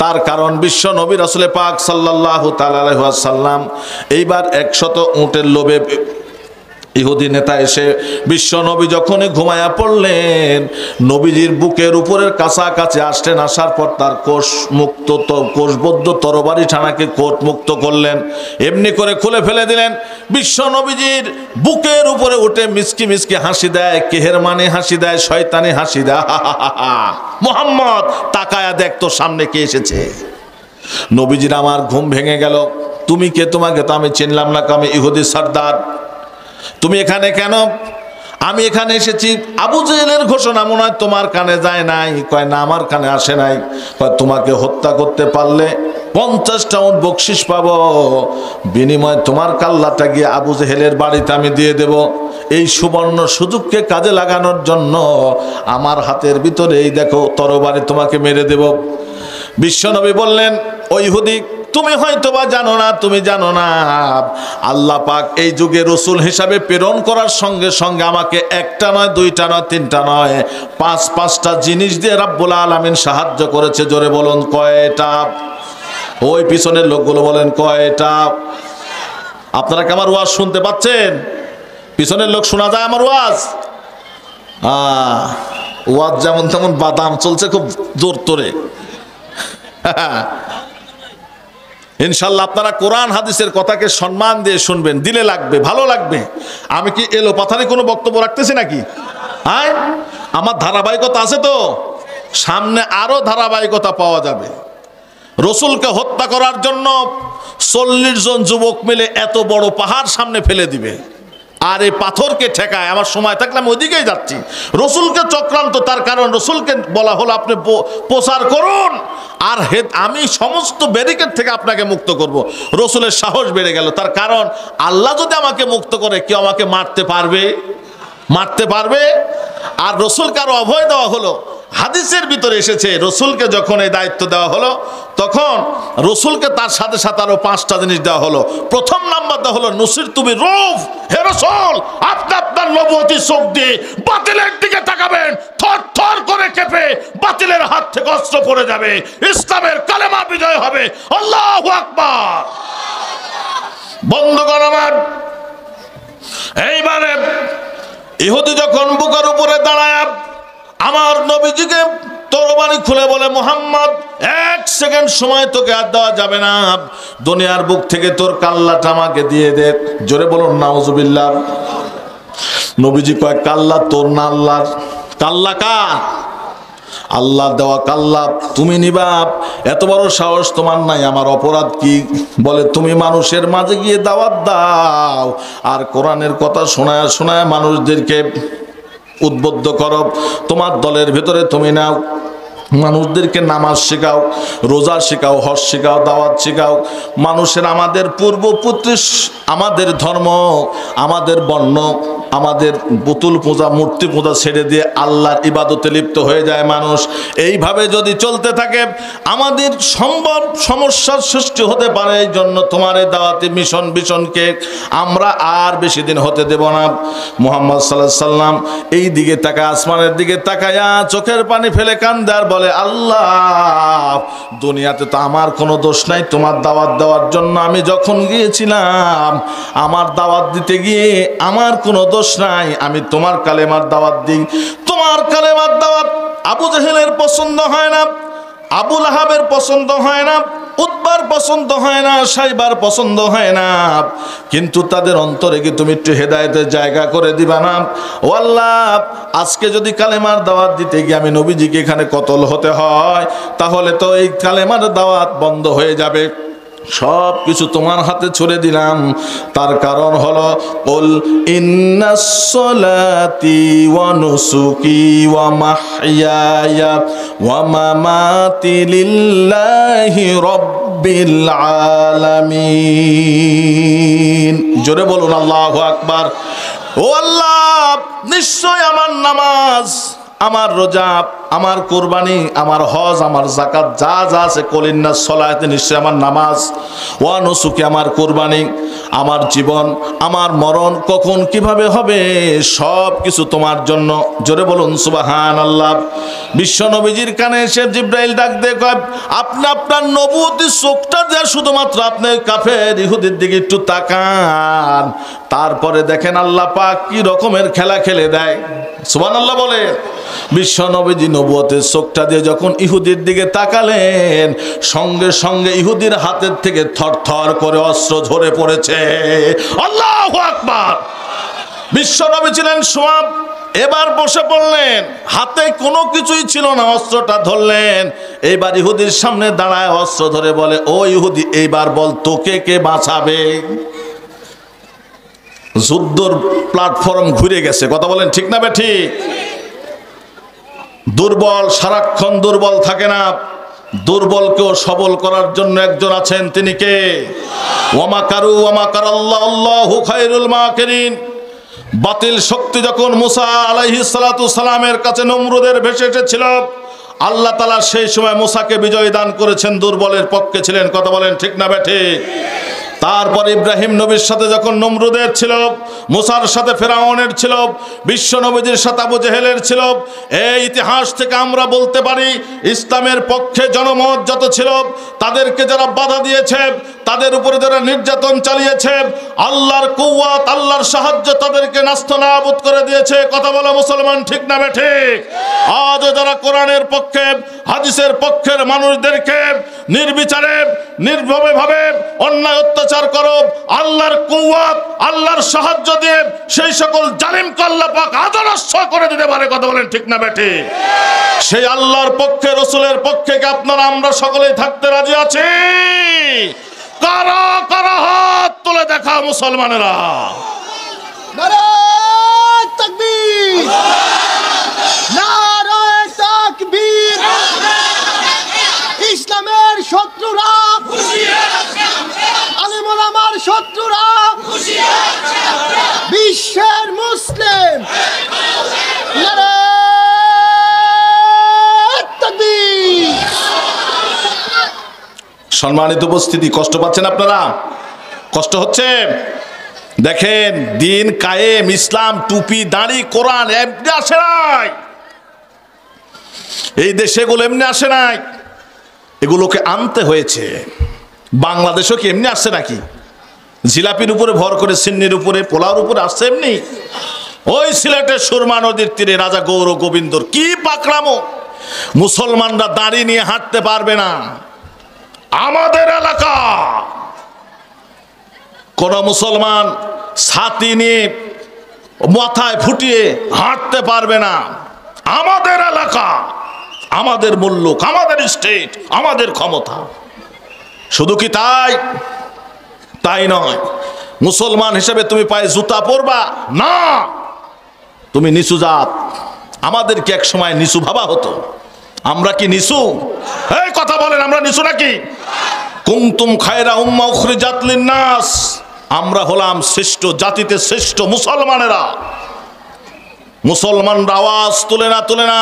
তার কারণ বিশ্ব নবী রাসূল পাক সাল্লাল্লাহু তাআলা আলাইহি ওয়াসাল্লাম এইবার 100 উটের লোভে ইহুদি নেতা এসে বিশ্ব নবী যখনই ঘুমায়া পড়লেন, নবীজির বুকের উপরের কাছাকাছি আসলেন। আসার পর তার কোষবদ্ধ তরবারি ছানাকে কোট মুক্ত করলেন, এমনি করে খুলে ফেলে দিলেন। বিশ্ব নবীজির বুকের উপরে উঠে মিসকি মিসকি হাসি দেয়, কেহের মানে হাসি দেয়, শয়তানি হাসি দেয়। মুহাম্মদ তাকায়া দেখ তো সামনে কে এসেছে। নবীজির আমার ঘুম ভেঙে গেল। তুমি কে? তোমাকে তো আমি চিনলাম না, আমি ইহুদি সরদার। তুমি এখানে কেন? আমি এখানে এসেছি, আবু জেহেলের ঘোষণা মনে হয় তোমার কানে যায় নাই। কয় না, আমার কানে আসে নাই। কয় তোমাকে হত্যা করতে পারলে 50টা উট বকশিস পাবো, বিনিময়ে তোমার কাল্লাটা গিয়ে আবু জেহেলের বাড়িতে আমি দিয়ে দেব। এই সুবর্ণ সুযোগকে কাজে লাগানোর জন্য আমার হাতের ভিতরে এই দেখো তরবারি, তোমাকে মেরে দেব। বিশ্বনবী বললেন, ও ইহুদি, তুমি হয়তো বা জানো না, তুমি জানো না আল্লাহ পাক এই যুগে রসুল হিসাবে প্রেরণ করার সঙ্গে সঙ্গে আমাকে একটা নয়, দুইটা নয়, তিনটা নয়, 5টা জিনিস দিয়ে রাব্বুল আলামিন সাহায্য করেছে। জোরে বলুন কয়টা? ওই পিছনের লোকগুলো বলেন কয়টা? আপনারা কি আমার ওয়াজ শুনতে পাচ্ছেন? পিছনের লোক শোনা যায় আমার ওয়াজ? ওয়াজ যেমন তেমন বাদাম চলছে খুব জোর তোরে। ইনশাল্লাহ আপনারা কোরআন হাদিসের কথাকে সম্মান দিয়ে শুনবেন, দিলে লাগবে, ভালো লাগবে। আমি কি এলো পাথারি কোনো বক্তব্য রাখতেছি নাকি? হ্যাঁ, আমার ধারাবাহিকতা আছে তো, সামনে আরো ধারাবাহিকতা পাওয়া যাবে। রসুলকে হত্যা করার জন্য 40 জন যুবক মিলে এত বড় পাহাড় সামনে ফেলে দিবে, আর এই পাথরকে ঠেকায়। আমার সময় থাকলে আমি ওইদিকেই যাচ্ছি। রসুলকে চক্রান্ত, তার কারণ রসুলকে বলা হলো আপনি প্রচার করুন, আর আমি সমস্ত ব্যারিকেড থেকে আপনাকে মুক্ত করব। রসুলের সাহস বেড়ে গেল। তার কারণ আল্লাহ যদি আমাকে মুক্ত করে, কেউ আমাকে মারতে পারবে? মারতে পারবে? আর রসুলকে আরো অভয় দেওয়া হলো। হাদিসের ভিতরে এসেছে, রসুলকে যখন এই দায়িত্ব দেওয়া হলো, তখন রসুলকে তার সাথে সাথে আরো 5টা জিনিস দেওয়া হলো। প্রথম নাম্বার দেওয়া হলো নুসির তুমি রূপ। হে রসুল, আপনি আপনার নবুয়তি চোখ দিয়ে বাতিলের দিকে তাকাবেন, থর থর করে কেঁপে বাতিলের হাত থেকে অস্ত্র পড়ে যাবে, ইসলামের কালেমা বিজয় হবে। আল্লাহু আকবার। বন্ধুগণ আমার, এইবারে ইহুদি যখন বুকের উপরে দাঁড়ায় আমার নবীজিকে তরবারি খুলে বলে, মুহাম্মদ 1 সেকেন্ড সময় তোকে আর দেওয়া যাবে না, দুনিয়ার বুক থেকে তোর কাল্লাটা আমাকে দিয়ে দে। জোরে বলুন নাউজুবিল্লাহ। নবীজি কয়, কাল্লা তোর না আল্লাহর। কাল্লা কার? আল্লাহ দেওয়া কাল্লা তুমি নিবা? এত বড় সাহস তোমার নাই। আমার অপরাধ কি? বলে, তুমি মানুষের মাঝে গিয়ে দাওয়াত দাও আর কোরআনের কথা শোনায় শোনায় মানুষদেরকে উদ্বুদ্ধ করো, তোমার দলের ভেতরে তুমি নাও, মানুষদেরকে নামাজ শেখাও, রোজা শেখাও, হজ শেখাও, দাওয়াত শেখাও। মানুষের আমাদের পূর্বপুত্র, আমাদের ধর্ম, আমাদের বর্ণ, আমাদের পুতুল পূজা, মূর্তি পূজা ছেড়ে দিয়ে আল্লাহর ইবাদতে লিপ্ত হয়ে যায় মানুষ। এইভাবে যদি চলতে থাকে আমাদের সম্ভব সমস্যার সৃষ্টি হতে পারে। এই জন্য তোমার এই দাওয়াতি মিশনকে আমরা আর বেশি দিন হতে দেব না। মুহাম্মদ সাল্লাল্লাহু আলাইহি সাল্লাম এই দিকে তাকায়, আসমানের দিকে তাকায়া চোখের পানি ফেলে কান্দে আর বলে, আল্লাহ, দুনিয়াতে তো আমার কোনো দোষ নাই, তোমার দাওয়াত দেওয়ার জন্য আমি যখন গিয়েছিলাম, আমার দাওয়াত দিতে গিয়ে আমার কোনো দোষ নাই, আমি তোমার কালেমার দাওয়াত দিই। তোমার কালেমার দাওয়াত আবু জেহেলের পছন্দ হয় না, আবু লাহাবের পছন্দ হয় না, উতবার পছন্দ হয় না, সাইবার পছন্দ হয় না, কিন্তু তাদের অন্তরে কি তুমি একটু হেদায়েতের জায়গা করে দিবা না? ও আল্লাহ, আজকে যদি কালেমার দাওয়াত দিতে গিয়ে আমি নবীজিকে এখানে কতল হতে হয়, তাহলে তো এই কালেমার দাওয়াত বন্ধ হয়ে যাবে। সব কিছু তোমার হাতে ছুড়ে দিলাম। তার কারণ হলো, কুল ইন্নাস সালাতি ওয়া নুসুকি ওয়া মাহইয়ায়া ওয়া মামাতি লিল্লাহি রাব্বিল আলামিন। জোরে বলুন আল্লাহু আকবার। ও আল্লাহ, নিশ্চয় আমার নামাজ, আমার রোজা, আমার কুরবানি, আমার হজ, আমার যাকাত, যা যা আছে, কলিন্না সলাতে, নিশ্চয় আমার নামাজ, ওয়া নুসুকি, আমার কুরবানি, আমার জীবন, আমার মরণ কখন কিভাবে হবে, সব কিছু তোমার জন্য। জোরে বলুন সুবহানাল্লাহ। বিশ্ব নবীজির কানে এসে জিব্রাইল ডাক দিয়ে কয়, আপনি আপনার নবুয়তের চোখটা দিয়ে শুধুমাত্র আপনি কাফের ইহুদির দিকে একটু তাকান, তারপরে দেখেন আল্লাহ পাক কি রকমের খেলা খেলে দেয়। সুবহানাল্লাহ বলে। বিশ্ব নবীজি নবুয়তের চোখটা দিয়ে যখন ইহুদির দিকে তাকালেন, সঙ্গে সঙ্গে ইহুদির হাতের থেকে থরথর করে অস্ত্র ঝরে পড়েছে। আল্লাহু আকবার। বিশ্ব নবী ছিলেন সোয়াব, এবার বসে পড়লেন, হাতে কোনো কিছুই ছিল না, অস্ত্রটা ধরলেন। এইবার ইহুদির সামনে দাঁড়ায় অস্ত্র ধরে বলে, ও ইহুদি, এইবার বল তোকে কে বাঁচাবে? যুদ্ধর প্ল্যাটফর্ম ঘুরে গেছে। কথা বলেন ঠিক না বেঠিক? দুর্বল সারাক্ষণ দুর্বল থাকে না, দুর্বলকেও সবল করার জন্য একজন আছেন, তিনি কে? ওয়ামাকারু ওয়ামাকারাল্লাহু, আল্লাহু খায়রুল মাকিরিন। বাতিল শক্তি যখন মুসা আলাইহিস সালাতু সালামের কাছে নমরুদের ভেসে এসেছিল, আল্লাহ তাআলা সেই সময় মুসাকে বিজয় দান করেছেন, দুর্বলের পক্ষে ছিলেন। কথা বলেন ঠিক না বেঠিক? তারপর ইব্রাহিম নবীর সাথে যখন নমরুদের ছিল, মুসার সাথে ফেরাউনের ছিল, বিশ্ব নবীদের সাথে আবু জেহেলের ছিল। এই ইতিহাস থেকে আমরা বলতে পারি, ইসলামের পক্ষে জনমত যত ছিল, তাদেরকে যারা বাধা দিয়েছে, তাদের উপরে যারা নির্যাতন চালিয়েছে, আল্লাহর কুওয়াত, আল্লাহর সাহায্য তাদেরকে নাস্তানাবুদ করে দিয়েছে। কথা বলে মুসলমান ঠিক না বেঠিক? আজও যারা কোরআনের পক্ষে, হাদিসের পক্ষের মানুষদেরকে নির্বিচারে, নির্ভয়ভাবে অন্যায় অত্যাচার করো, আল্লাহর কুওয়াত, আল্লাহর সাহায্য দিয়ে সেই সকল জালিমকে আল্লাহ পাক আদর্শ করে দিতে পারে। কথা বলেন ঠিক না বেঠিক? সেই আল্লাহর পক্ষে, রাসূলের পক্ষে কি আপনারা আমরা সকলেই থাকতে রাজি আছি? কারা কারা হাত তুলে দেখা মুসলমানেরা। নারায়ে তাকবীর, নারায়ে তাকবীর। ইসলামের শত্রুরা, আলেম ওলামার শত্রুরা, বিশ্বের মুসলিম, নারায়ে তাকবীর। সম্মানিত উপস্থিতি, কষ্ট পাচ্ছেন আপনারা? কষ্ট হচ্ছে? দেখেন, দিন কায়েম, ইসলাম, টুপি, দাড়ি, কোরআন এমনি আসে নাই। এই দেশে এগুলো এমনি আসে নাই, এগুলোকে আনতে হয়েছে। বাংলাদেশও কি এমনি আসছে নাকি? জিলাপির উপরে ভর করে, সিন্নির উপরে, পোলাওর উপরে আসছে এমনি? ওই সিলেটের সুরমা নদীর তীরে রাজা গৌর গোবিন্দর কি পাকড়ামো! মুসলমানরা দাড়ি নিয়ে হাঁটতে পারবে না। আমাদের এলাকা কোন মুসলমান ছাতি নিয়ে মাথায় ফুটিয়ে হাঁটতে পারবে না। আমাদের এলাকা, আমাদের মুল্লুক, আমাদের স্টেট, আমাদের ক্ষমতা। শুধু কি তাই? তাই নয়, মুসলমান হিসেবে তুমি পায়ে জুতা পরবা না, তুমি নিচু জাত, আমাদেরকে এক সময় নিচু ভাবা হতো। আমরা কি নিচু? এই কথা বলেন, আমরা নিচু নাকি? কুনতুম খায়রা উম্মাহ উখরিজাত লিন-নাস, আমরা হলাম শ্রেষ্ঠ জাতিতে শ্রেষ্ঠ মুসলমানেরা। মুসলমানরা আওয়াজ তুলে না,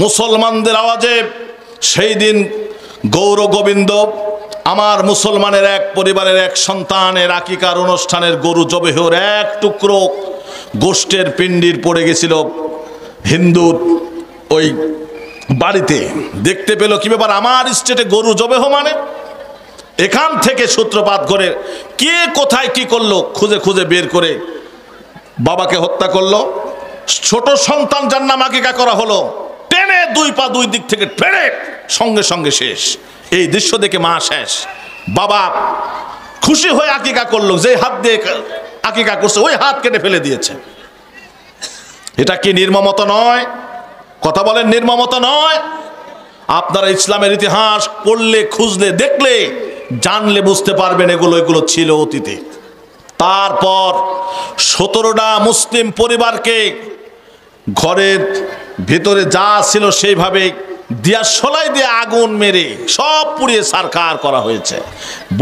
মুসলমানদের আওয়াজে সেই দিন গৌর গোবিন্দ আমার মুসলমানের এক পরিবারের এক সন্তানের আকিকার অনুষ্ঠানের গরু জবেহর এক টুকরো গোষ্ঠের পিণ্ডির পড়ে গেছিল হিন্দুর ওই বাড়িতে। দেখতে পেল কি ব্যাপার, আমার স্টেটে গরু জবেহ মানে। এখান থেকে সূত্রপাত করে কে কোথায় কি করলো খুঁজে খুঁজে বের করে বাবাকে হত্যা করলো। ছোট সন্তান যার নাম আকিকা করা হলো, টেনে দুই পা দুই দিক থেকে টেনে সঙ্গে সঙ্গে শেষ। এই দৃশ্য দেখে মা শেষ। বাবা খুশি হয়ে আকিকা করলো, যে হাত দিয়ে আকিকা করছে ওই হাত কেটে ফেলে দিয়েছে। এটা কি নির্মমতা নয়? কথা বলেন, নির্মমতা নয়? আপনারা ইসলামের ইতিহাস পড়লে, খুঁজলে, দেখলে, জানলে বুঝতে পারবেন এগুলো ছিল অতীতে। তারপর 17টা মুসলিম পরিবারকে ঘরের ভিতরে যা ছিল সেইভাবে দিয়া সলাই দিয়ে আগুন মেরে সব পুড়িয়ে ছারখার করা হয়েছে,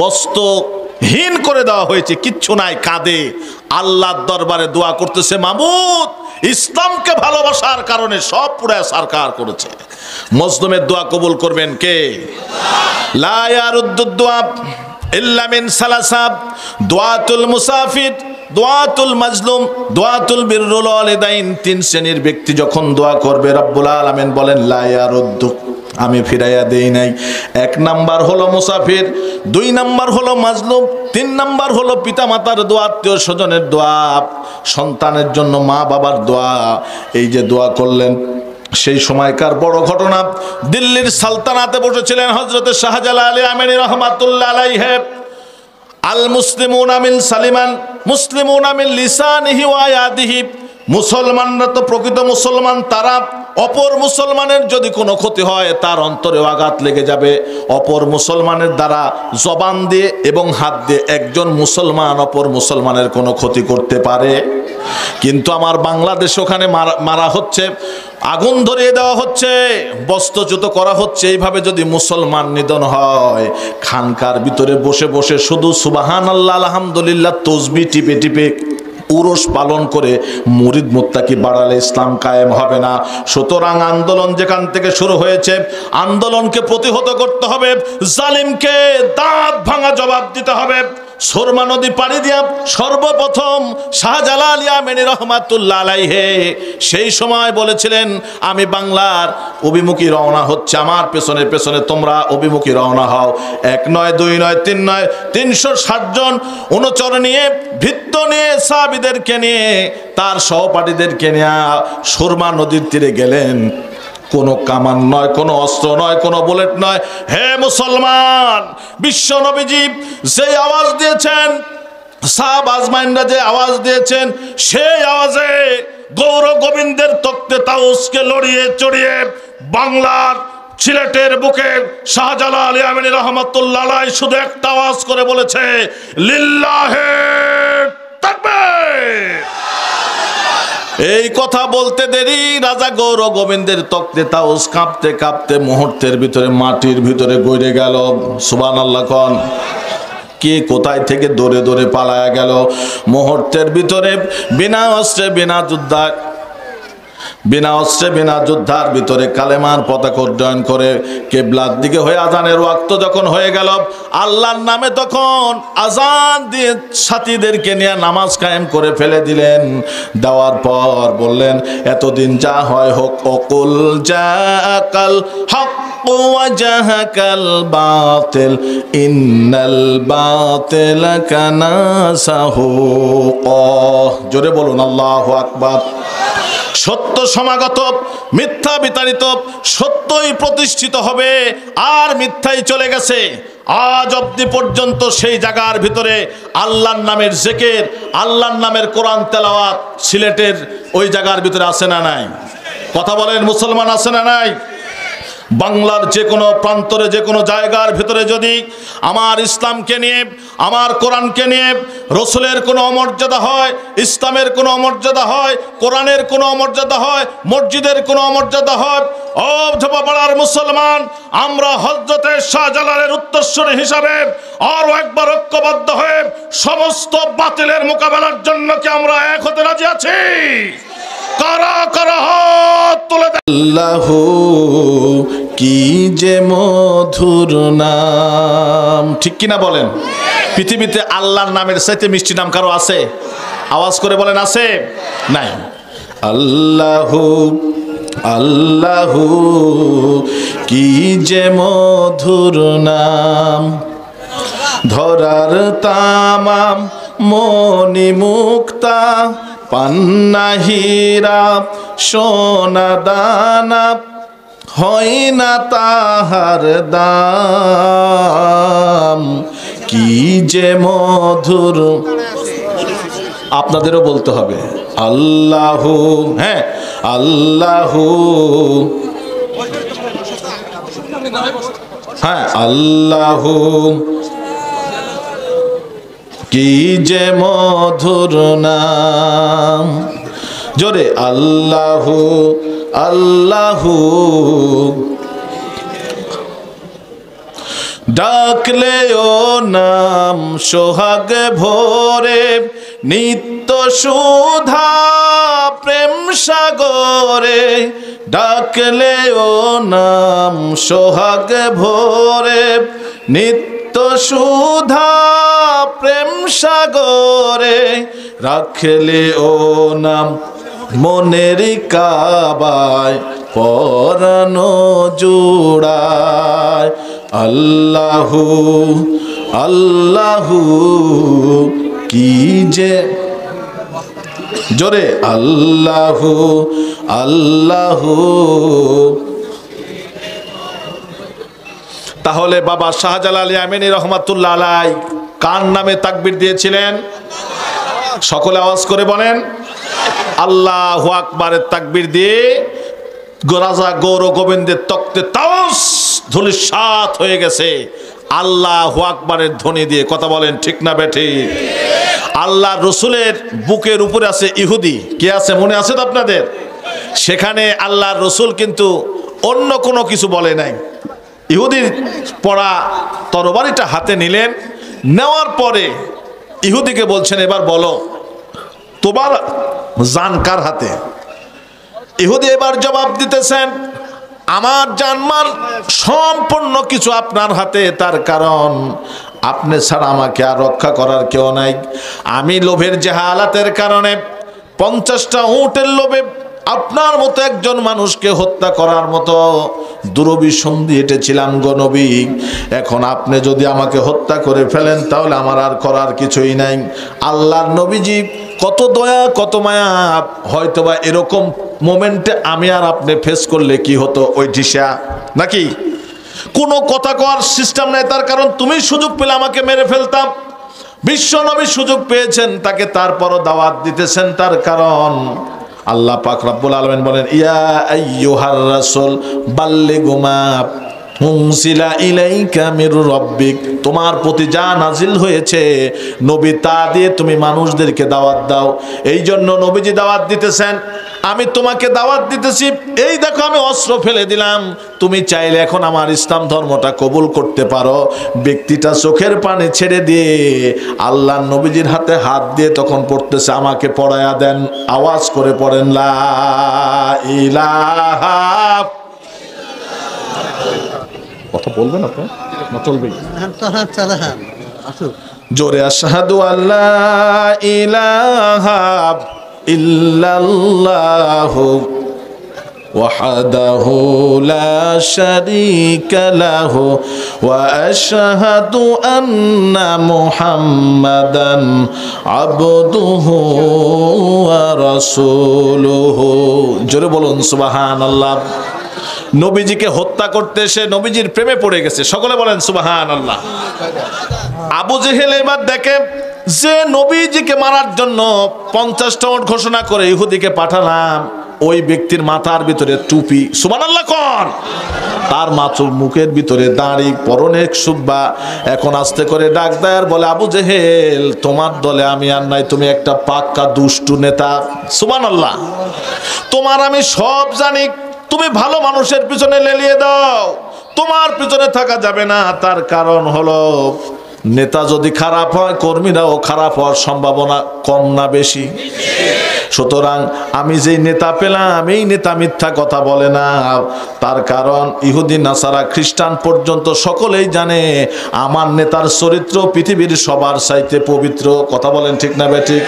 বস্ত্রহীন করে দেওয়া হয়েছে, কিচ্ছু নাই। কাঁদে আল্লাহর দরবারে দোয়া করতেছে, মাবুদ ইসলামকে ভালোবাসার কারণে সব পুড়ায় ছারখার করেছে। মজলুমের দোয়া কবুল করবেন কে? লা ইয়ারুদ্দুদ দুআ ইল্লা মিন সালাসাব, দুআতুল মুসাফির, দোয়াতুল মাজলুম, দোয়াতুল বিররুল ওয়ালিদাইন। 3 শ্রেণীর ব্যক্তি যখন দোয়া করবে রব্বুল আলামিন বলেন লা ইয়ারুদ্দু, আমি ফিরাইয়া দেই নাই। 1 নাম্বার হলো মুসাফির, 2 নাম্বার হলো মাজলুম, 3 নাম্বার হলো পিতামাতার দোয়া, আত্মীয় স্বজনের দোয়া, সন্তানের জন্য মা বাবার দোয়া। এই যে দোয়া করলেন, সেই সময়কার বড় ঘটনা, দিল্লির সালতানাতে বসেছিলেন হযরতে শাহজালাল আলী আমিনী রহমাতুল্লাহ আলাইহি। আল মুসলিমুনা মিন সালিমান মুসলিমুনা মিন লিসানিহি ওয়া ইয়াদিহি, মুসলমানরা তো প্রকৃত মুসলমান তারা, অপর মুসলমানের যদি কোনো ক্ষতি হয় তার অন্তরে আঘাত লেগে যাবে। অপর মুসলমানের দ্বারা জবান দিয়ে এবং হাত দিয়ে একজন মুসলমান অপর মুসলমানের কোনো ক্ষতি করতে পারে। কিন্তু আমার বাংলাদেশ ওখানে মারা হচ্ছে, আগুন ধরিয়ে দেওয়া হচ্ছে, বস্ত্রচ্যুত করা হচ্ছে। এইভাবে যদি মুসলমান নিধন হয়, খানকার ভিতরে বসে বসে শুধু সুবহানাল্লাহ আলহামদুলিল্লাহ তসবিহ টিপে টিপে উরস পালন করে মুরিদ মুত্তাকি বাড়ালে ইসলাম কায়েম হবে না। সুতরাং আন্দোলন যেখান থেকে শুরু হয়েছে, আন্দোলনকে প্রতিহত করতে হবে, জালিমকে দাঁত ভাঙা জবাব দিতে হবে। সুরমা নদী পাড়ি দিয়া সর্বপ্রথম শাহজালাল আলী আমিনী রহমাতুল্লাহ আলাইহি সেই সময় বলেছিলেন, আমি বাংলার অভিমুখী রওনা হচ্ছে, আমার পেছনে পেছনে তোমরা অভিমুখী রওনা হও। 1 নয় 2 নয় 3 নয় 360 জন অনুচর নিয়ে, ভিত্ত নিয়ে, সাহাবীদেরকে নিয়ে, তার সহপাঠীদেরকে নিয়ে সুরমা নদীর তীরে গেলেন। কোনো কামান নয়, কোনো অস্ত্র নয়, কোনো বুলেট নয়। হে মুসলমান, বিশ্ব নবীজি যে আওয়াজ দিয়েছেন, সাহাবা আজমাইনরা যে আওয়াজ দিয়েছেন, সেই আওয়াজে গৌর গোবিন্দের তক্তে তাউসকে লড়িয়ে চড়িয়ে বাংলার সিলেটের বুকে শাহজালাল আলী আমিনী রহমাতুল্লাহ আলাইহি শুধু একটা আওয়াজ করে বলেছে, লিল্লাহে তাকবীর। এই কথা বলতে দেরি রাজা গৌর গোবিন্দের তক্তে তাউস কাঁপতে কাঁপতে মুহূর্তের ভিতরে মাটির ভিতরে গড়ে গেল। সুবহানাল্লাহ কোন। কে কোথায় থেকে দৌড়ে দৌড়ে পালায়া গেল। মুহূর্তের ভিতরে বিনা অস্ত্রে বিনা যুদ্ধার ভিতরে কালেমার পতাকা উড্ডয়ন করে কিবলার দিকে হয়ে আজানের ওয়াক্ত যখন হয়ে গেল, আল্লাহর নামে তখন আজান দিয়ে সাথীদেরকে নিয়ে নামাজ কায়েম করে ফেলে দিলেন। দেওয়ার পর বললেন, এতদিন যা হয় হোক, অকুল জাকাল হক ওয়া জাহাকাল বাতিল ইন্নাল বাতিলা কানা সাহুকা। জোরে বলুন আল্লাহু আকবার। সত্য সমাগত, মিথ্যা বিতাড়িত, সত্যই প্রতিষ্ঠিত হবে, আর মিথ্যাই চলে গেছে। আজ অবধি পর্যন্ত সেই জায়গার ভিতরে আল্লাহর নামের জিকির, আল্লাহর নামের কোরআন তেলাওয়াত সিলেটের ওই জায়গার ভিতরে আছে না নাই? কথা বলেন, মুসলমান আছে না নাই? বাংলার যে কোনো প্রান্তরে যে কোনো জায়গার ভিতরে যদি আমার ইসলামকে নিয়ে, আমার কোরআনকে নিয়ে রসুলের কোনো অমর্যাদা হয়, ইসলামের কোনো অমর্যাদা হয়, কোরআনের কোনো অমর্যাদা হয়, মসজিদের কোনো অমর্যাদা হয়, ও ধোপাপাড়ার মুসলমান, আমরা হযরতে শাহজালালের উত্তরসূরি হিসাবে আরো একবার ঐক্যবদ্ধ হয়ে সমস্ত বাতিলের মোকাবেলার জন্য কি আমরা এক হতে রাজি আছি? কারা কারা হাত তুলে দেন। আল্লাহু কি যে মধুর নাম, ঠিক কিনা বলেন? পৃথিবীতে আল্লাহর নামের চাইতে মিষ্টি নাম কারো আছে? আওয়াজ করে বলেন, আছে? নাই। আল্লাহু আল্লাহু কি যে মধুর নাম, ধরার তামাম মনি মুক্তা, পান্না হীরা সোনা দানা, হয় না তাহার দাম, কি যে মধুর। আপনাদেরও বলতে হবে আল্লাহু, হ্যাঁ আল্লাহু, হ্যাঁ আল্লাহু কি যে মধুর নাম, জোরে আল্লাহু আল্লাহু। ডাকলে ও নাম সোহাগ ভোরে, নিত্য সুধা প্রেম সাগরে, ডাকলে ও নাম সোহাগ ভোরে, নিত্য সুধা প্রেম সাগরে, রাখলে ও নাম মনের কাবায়, পরানো জোড়ায়, আল্লাহু আল্লাহু কি যে, জোরে আল্লাহু আল্লাহু। তাহলে বাবা শাহজালাল ইয়ামানী রহমাতুল্লাহ আলাইহি কার নামে তাকবীর দিয়েছিলেন? সকলে আওয়াজ করে বলেন, আল্লাহু আকবারের তাকবীর দিয়ে রাজা গৌর গোবিন্দের তক্তে তাওস ধূলিসাৎ হয়ে গেছে আল্লাহু আকবারের ধ্বনি দিয়ে। কথা বলেন ঠিক না বেঠিক? আল্লাহ রসুলের বুকের উপরে আছে ইহুদি, কে আছে মনে আছে তো আপনাদের? সেখানে আল্লাহর রসুল কিন্তু অন্য কোনো কিছু বলে নাই। ইহুদির পড়া তরবারিটা হাতে নিলেন, নেওয়ার পরে ইহুদিকে বলছেন, এবার বলো তোমার জান কার হাতে? ইহুদি এবার জবাব দিতেছেন, আমার জানমাল সম্পূর্ণ কিছু আপনার হাতে, তার কারণ আপনি ছাড়া আমাকে আর রক্ষা করার কেউ নাই। আমি লোভের জাহালাতের কারণে 50টা উটের লোভে আপনার মতো একজন মানুষকে হত্যা করার মতো দুরভিসন্ধি এঁটেছিলাম গো নবী। এখন আপনি যদি আমাকে হত্যা করে ফেলেন তাহলে আমার আর করার কিছুই নাই। আল্লাহর নবীজি কত দয়া কত মায়া, হয়তোবা এরকম মোমেন্টে আমি আর আপনি ফেস করলে কি হতো ওই দিশা নাকি? কোনো কথা কওয়ার সিস্টেম নাই, তার কারণ তুমি সুযোগ পেলে আমাকে মেরে ফেলতাম। বিশ্ব নবী সুযোগ পেয়েছেন, তাকে তারপরও দাওয়াত দিতেছেন, তার কারণ আল্লাহ পাক রব্বুল আলামিন বলেন, ইয়া আইয়ুহার রাসূল বাল্লিগু মা উনজিলা ইলাইকা মির রাব্বিক, তোমার প্রতি যা নাজিল হয়েছে নবী তা দিয়ে তুমি মানুষদেরকে দাওয়াত দাও। এই জন্য নবীজি দাওয়াত দিতেছেন, আমি তোমাকে দাওয়াত দিতেছি, এই দেখো আমি অস্ত্র ফেলে দিলাম, তুমি চাইলে এখন আমার ইসলাম ধর্মটা কবুল করতে পারো। ব্যক্তিটা চোখের পানি ছেড়ে দিয়ে আল্লাহর নবীজির হাতে হাত দিয়ে তখন পড়তেছে, আমাকে পড়ায়া দেন। আওয়াজ করে পড়েন, লা ইলাহা। কথা বলবেন আপনি না চলবেই? জোরে আশহাদু আল্লা ইলাহা ইল্লাল্লাহু ওয়াহদাহু লা শারীকা লাহু ওয়া আশহাদু আন্না মুহাম্মাদান আবদুহু ওয়া রাসূলুহু। জোরে বলুন সুবহানাল্লাহ। নবীজিকে হত্যা করতে এসে নবীজির প্রেমে পড়ে গেছে, সকলে বলেন সুবহানাল্লাহ। আবু জেহেল এবার দেখে যে নবীজিকে মারার জন্য 50টা উট ঘোষণা করে ইহুদিকে পাঠালাম, ওই ব্যক্তির মাথার ভিতরে টুপি, সুবহানাল্লাহ কোন, তার মুখের ভিতরে দাড়ি, পরনে সুব্বা। এখন আস্তে করে ডাক দেয় আর বলে, আবু জেহেল, তোমার দলে আমি আর নাই, তুমি একটা পাক্কা দুষ্টু নেতা। সুবহানাল্লাহ, তোমার আমি সব জানি, তুমি ভালো মানুষের পিছনে লেলিয়ে দাও, তোমার পিছনে থাকা যাবে না। তার কারণ হলো নেতা যদি খারাপ হয়, কর্মীরাও খারাপ হওয়ার সম্ভাবনা কম না বেশি? সুতরাং আমি যেই নেতা পেলাম, এই নেতা মিথ্যা কথা বলে না। তার কারণ ইহুদি, নাসারা, খ্রিস্টান পর্যন্ত সকলেই জানে আমার নেতার চরিত্র পৃথিবীর সবার চাইতে পবিত্র। কথা বলেন ঠিক না বেঠিক?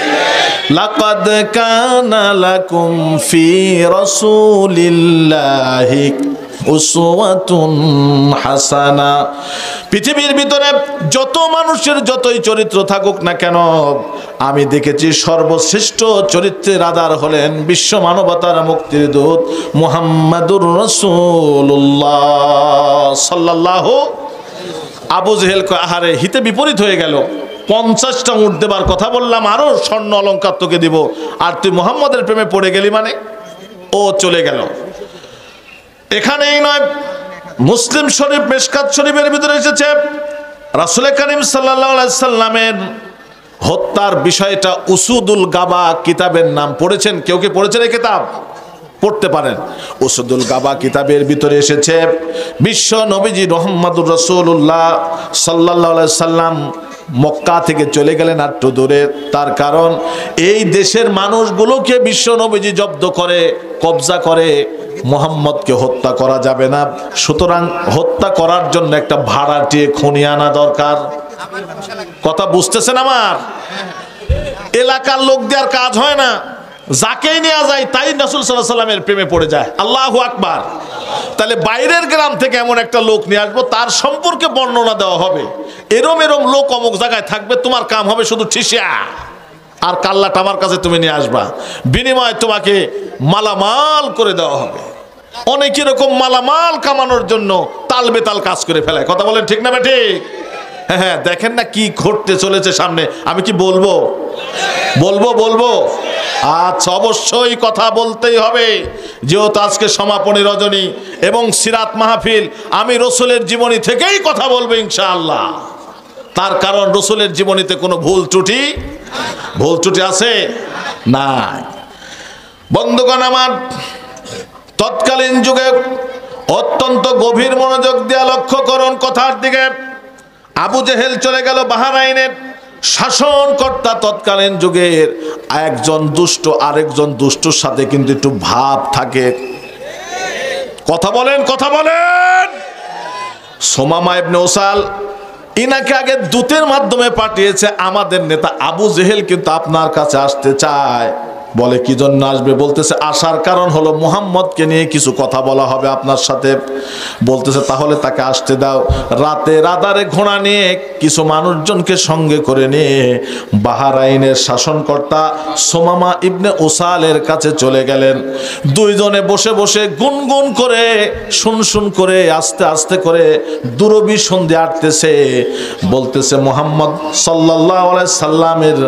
লাকাদ কানা লাকুম ফি রাসূলিল্লাহি উসওয়াতুন হাসানা। পৃথিবীর ভিতরে যত মানুষের যতই চরিত্র থাকুক না কেন, আমি দেখেছি সর্বশ্রেষ্ঠ চরিত্রের আধার হলেন বিশ্ব মানবতার মুক্তির দূত মুহাম্মাদুর রাসূলুল্লাহ সাল্লাল্লাহু। আবু জেহেল কয়, আহারে, হিতে বিপরীত হয়ে গেল। 50টা উট দেবার কথা বললাম, আরো স্বর্ণ অলংকার তোকে দিব, আর তুই মুহাম্মাদের প্রেমে পড়ে গেলি মানে? ও চলে গেল। এখানেই নয়, মুসলিম শরীফ, মিশকাত শরীফের ভিতরে এসেছে রাসূল করিম সাল্লাল্লাহু আলাইহি সাল্লামের হত্যার বিষয়টা। উসুদুল গাবা কিতাবের নাম পড়েছেন? কেউ কি পড়েছেন এই কিতাব? পড়তে পারেন। উসুদুল গাবা কিতাবের ভিতরে এসেছে বিশ্ব নবীজি মুহাম্মদুর রাসূলুল্লাহ সাল্লাল্লাহু আলাইহি সাল্লাম মক্কা থেকে চলে গেলেন একটু দূরে। তার কারণ এই দেশের মানুষগুলোকে বিশ্ব নবীজি জব্দ করে, কবজা করে। মুহাম্মদকে হত্যা করা যাবে না, সুতরাং হত্যা করার জন্য একটা ভাড়াটিয়ে খুনি আনা দরকার। কথা বুঝতেছেন আমার? এলাকার লোক দেওয়ার কাজ হয় না, যাকেই নেওয়া যায় তাই রাসূল সাল্লাল্লাহু আলাইহি সাল্লামের প্রেমে পড়ে যায়। আল্লাহু আকবার। তাহলে বাইরের গ্রাম থেকে এমন একটা লোক নিয়ে আসবো, তার সম্পর্কে বর্ণনা দেওয়া হবে, এরম এরম লোক অমুক জায়গায় থাকবে, তোমার কাম হবে শুধু ঠিসিয়া আর কাল্লাটা আমার কাছে তুমি নিয়ে আসবা, বিনিময়ে তোমাকে মালামাল করে দেওয়া হবে। অনেক এরকম মালামাল কামানোর জন্য তাল বেতাল কাজ করে ফেলায়। কথা বলেন ঠিক না ঠিক? হ্যাঁ, দেখেন না কি ঘটতে চলেছে সামনে। আমি কি বলবো? বলবো। আচ্ছা, অবশ্যই কথা বলতেই হবে, যেহেতু আজকে সমাপনী রজনী এবং সিরাত মাহফিল। আমি রসুলের জীবনী থেকেই কথা বলবো ইনশাআল্লাহ। তার কারণ রসুলের জীবনীতে কোনো ভুল ত্রুটি আছে না। বন্ধুগণ আমার, তৎকালীন যুগে অত্যন্ত গভীর মনোযোগ দেওয়া লক্ষ্য করুন কথার দিকে। আবু জেহেল চলে গেল বাহরাইনের শাসনকর্তা। তৎকালীন যুগের একজন দুষ্ট আরেকজন দুষ্টর সাথে কিন্তু একটু ভাব থাকে। কথা বলেন। সুমামা ইবনে উসাল ইনাকে আগে দূতের মাধ্যমে পাঠিয়েছে, আমাদের নেতা আবু জেহেল কিন্তু আপনার কাছে আসতে চায়। বলে কি জন্য আসবে? বলতেছে আসার কারণ হলো মুহাম্মদকে নিয়ে কিছু কথা বলা হবে আপনার সাথে। বলতেছে তাহলে তাকে আসতে দাও। রাতে রাদারে ঘোড়া নিয়ে কিছু মানুষজনকে সঙ্গে করে নিয়ে বাহরাইনের শাসনকর্তা সুমামা ইবনে উসালের কাছে চলে গেলেন। দুইজনে বসে বসে গুনগুন করে শুন করে আস্তে আস্তে করে দূরভিসন্ধি আটতেছে। বলতেছে মুহাম্মদ সাল্লাল্লাহু আলাইহি সাল্লামের,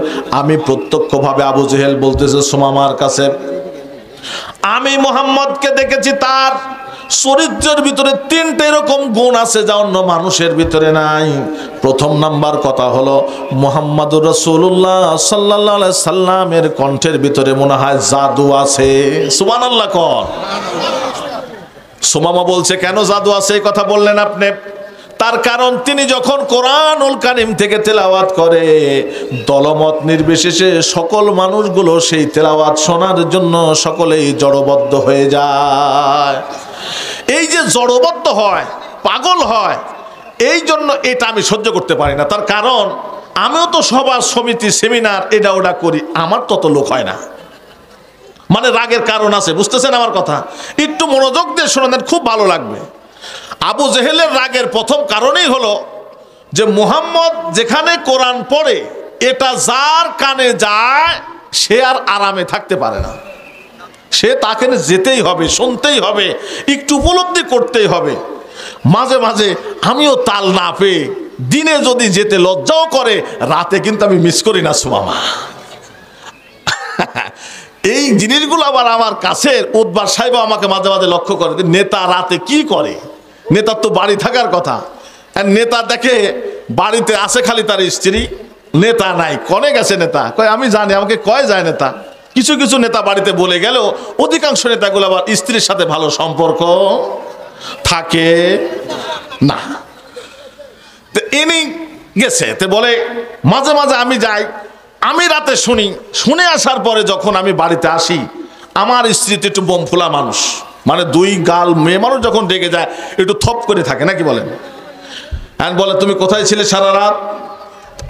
আমি প্রত্যক্ষভাবে আবু জেহেল বলতেছে সুমামার কাছে, আমি মুহাম্মদকে দেখেছি, তার চরিত্রের ভিতরে 3টে এরকম গুণ আছে যা অন্য মানুষের ভিতরে নাই। প্রথম নাম্বার কথা হলো মুহাম্মাদুর রাসূলুল্লাহ সাল্লাল্লাহু আলাইহি সাল্লামের কণ্ঠের ভিতরে মনে হয় জাদু আছে। সুবহানাল্লাহ কোন। সুমামা বলছে কেন জাদু আছে এই কথা বললেন আপনি? তার কারণ তিনি যখন কোরআনুল কারীম থেকে তেলাওয়াত করে, দলমত নির্বিশেষে সকল মানুষগুলো সেই তেলাওয়াত শোনার জন্য সকলেই জড়বদ্ধ হয়ে যায়। এই যে জড়বদ্ধ হয়, পাগল হয়, এই জন্য এটা আমি সহ্য করতে পারি না। তার কারণ আমিও তো সভা সমিতি সেমিনার এটা ওটা করি, আমার তত লোক হয় না। মানে রাগের কারণ আছে, বুঝতেছেন আমার কথা? একটু মনোযোগ দিয়ে শোনেন, খুব ভালো লাগবে। আবু জেহেলের রাগের প্রথম কারণই হলো যে মুহাম্মদ যেখানে কোরআন পড়ে, এটা যার কানে যায় সে আর আরামে থাকতে পারে না। সে তাকে যেতেই হবে, শুনতেই হবে, একটু উপলব্ধি করতেই হবে। মাঝে মাঝে আমিও তাল না পেয়ে দিনে যদি যেতে লজ্জাও করে, রাতে কিন্তু আমি মিস করি না সুমামা। এই জিনিসগুলো আবার আমার কাছের উদ্বার সাহেব আমাকে মাঝে মাঝে লক্ষ্য করে যে নেতা রাতে কি করে। নেতার তো বাড়ি থাকার কথা, আর নেতা দেখে বাড়িতে আছে খালি তার স্ত্রী, নেতা নাই। কনে গেছে নেতা? কয় আমি জানি, আমাকে কয় যায় নেতা। কিছু কিছু নেতা বাড়িতে বলে গেল, অধিকাংশ নেতাগুলো আবার স্ত্রীর সাথে ভালো সম্পর্ক থাকে না। তো ইনি গেছে, তো বলে মাঝে মাঝে আমি যাই, আমি রাতে শুনে আসার পরে যখন আমি বাড়িতে আসি, আমার স্ত্রী তো একটু বোম ফোলা মানুষ, মানে দুই গাল মেয়ে মানুষ যখন রেগে যায় একটু থপ করে থাকে, নাকি বলেন? হ্যাঁ, বলে তুমি কোথায় ছিলে সারা রাত?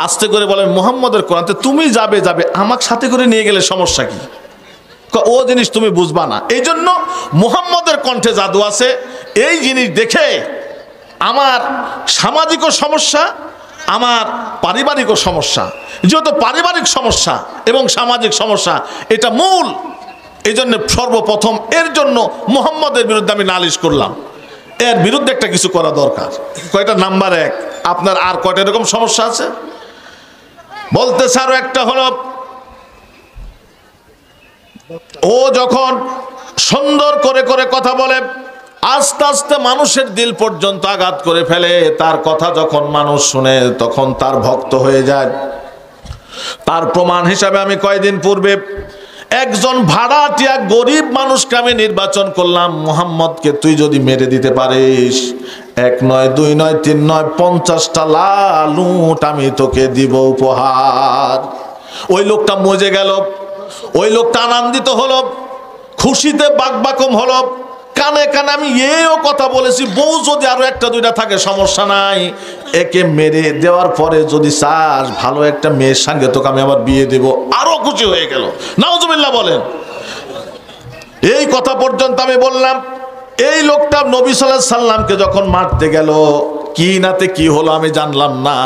আস্তে করে বলে মুহাম্মদের কোরআন। তুমি যাবে আমাকে সাথে করে নিয়ে গেলে সমস্যা কি? ও জিনিস তুমি বুঝবা না। এই জন্য মুহাম্মদের কণ্ঠে জাদু আছে। এই জিনিস দেখে আমার সামাজিকও সমস্যা, আমার পারিবারিকও সমস্যা। যেহেতু পারিবারিক সমস্যা এবং সামাজিক সমস্যা এটা মূল, এই জন্য সর্বপ্রথম এর জন্য মুহাম্মদের বিরুদ্ধে আমি নালিশ করলাম। এর বিরুদ্ধে একটা কিছু করা দরকার। কয়টা? নাম্বার 1, আপনার আর কয়টা এরকম সমস্যা আছে বলতেছে? আরো একটা হলো, ও যখন সুন্দর করে করে কথা বলে, আস্তে আস্তে মানুষের দিল পর্যন্ত আঘাত করে ফেলে। তার কথা যখন মানুষ শুনে তখন তার ভক্ত হয়ে যায়। তার প্রমাণ হিসাবে আমি কয়েকদিন পূর্বে একজন ভাড়াটিয়া গরিব মানুষকে আমি নির্বাচন করলাম, মুহাম্মদকে তুই যদি মেরে দিতে পারিস, 1 নয় 2 নয় 3 নয় 50টা লাল উট আমি তোকে দিব উপহার। ওই লোকটা মজে গেল, ওই লোকটা আনন্দিত হলো, খুশিতে বাকবাকম হলো। কানে কানে আমি এও কথা বলেছি, বউ যদি আরো 1টা 2টা থাকে সমস্যা নাই, একে মেরে দেওয়ার পরে যদি চাস ভালো একটা মেয়ের সঙ্গে তোকে আমি আবার বিয়ে দেব। আরো খুশি হয়ে গেল। নাউজুবিল্লাহ বলেন। এই কথা পর্যন্ত আমি বললাম। এই লোকটা নবী সাল্লাল্লাহু আলাইহি সাল্লামকে যখন মারতে গেল, কি নাতে কি হলো আমি জানলাম না।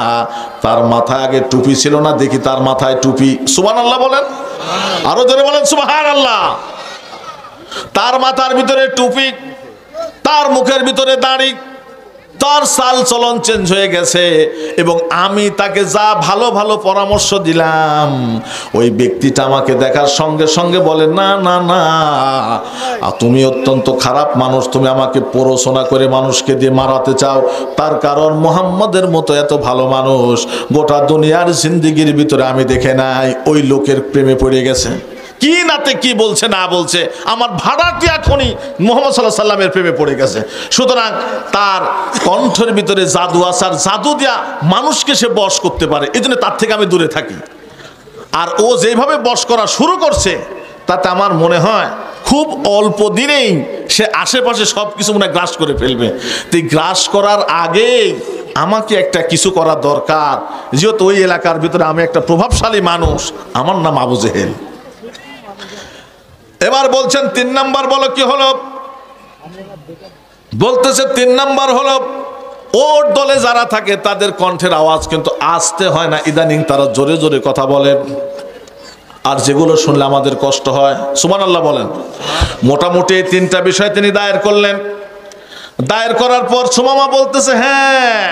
তার মাথায় আগে টুপি ছিল না, দেখি তার মাথায় টুপি। সুবহানাল্লাহ বলেন, আরো জোরে বলেন সুবহানাল্লাহ। তার মাথার ভিতরে টুপি, তার মুখের ভিতরে দাড়ি, তার চাল চলন চেঞ্জ হয়ে গেছে। এবং আমি তাকে যা ভালো ভালো পরামর্শ দিলাম, ওই ব্যক্তিটা আমাকে দেখার সঙ্গে সঙ্গে বলে, না না না, তুমি অত্যন্ত খারাপ মানুষ, তুমি আমাকে প্ররোচনা করে মানুষকে দিয়ে মারাতে চাও। তার কারণ মুহাম্মদের মতো এত ভালো মানুষ গোটা দুনিয়ার জিন্দেগির ভিতরে আমি দেখে নাই। ওই লোকের প্রেমে পড়ে গেছে। কি নাতে কি বলছে না বলছে, আমার ভাড়াটিয়া খনি মুহাম্মদ সাল্লাল্লাহু আলাইহি সাল্লামের প্রেমে পড়ে গেছে। সুতরাং তার কণ্ঠের ভিতরে জাদু আছে, আর জাদু দিয়া মানুষকে সে বশ করতে পারে। এই জন্য তার থেকে আমি দূরে থাকি। আর ও যেভাবে বশ করা শুরু করছে, তাতে আমার মনে হয় খুব অল্প দিনেই সে আশেপাশে সব কিছু মনে গ্রাস করে ফেলবে। তো গ্রাস করার আগে আমাকে একটা কিছু করা দরকার। যেহেতু ওই এলাকার ভিতরে আমি একটা প্রভাবশালী মানুষ, আমার নাম আবু জেহেল। এবার বলছেন 3 নাম্বার বলো কি হলো? বলতেছে 3 নাম্বার হলো, ওর দলে যারা থাকে তাদের কণ্ঠের আওয়াজ কিন্তু আস্তে হয় না, ইদানিং তারা জোরে জোরে কথা বলে, আর যেগুলো শুনলে আমাদের কষ্ট হয়। সুবহানাল্লাহ বলেন। মোটামুটি 3টা বিষয় তিনি দায়ের করলেন। দায়ের করার পর সুমামা বলতেছে, হ্যাঁ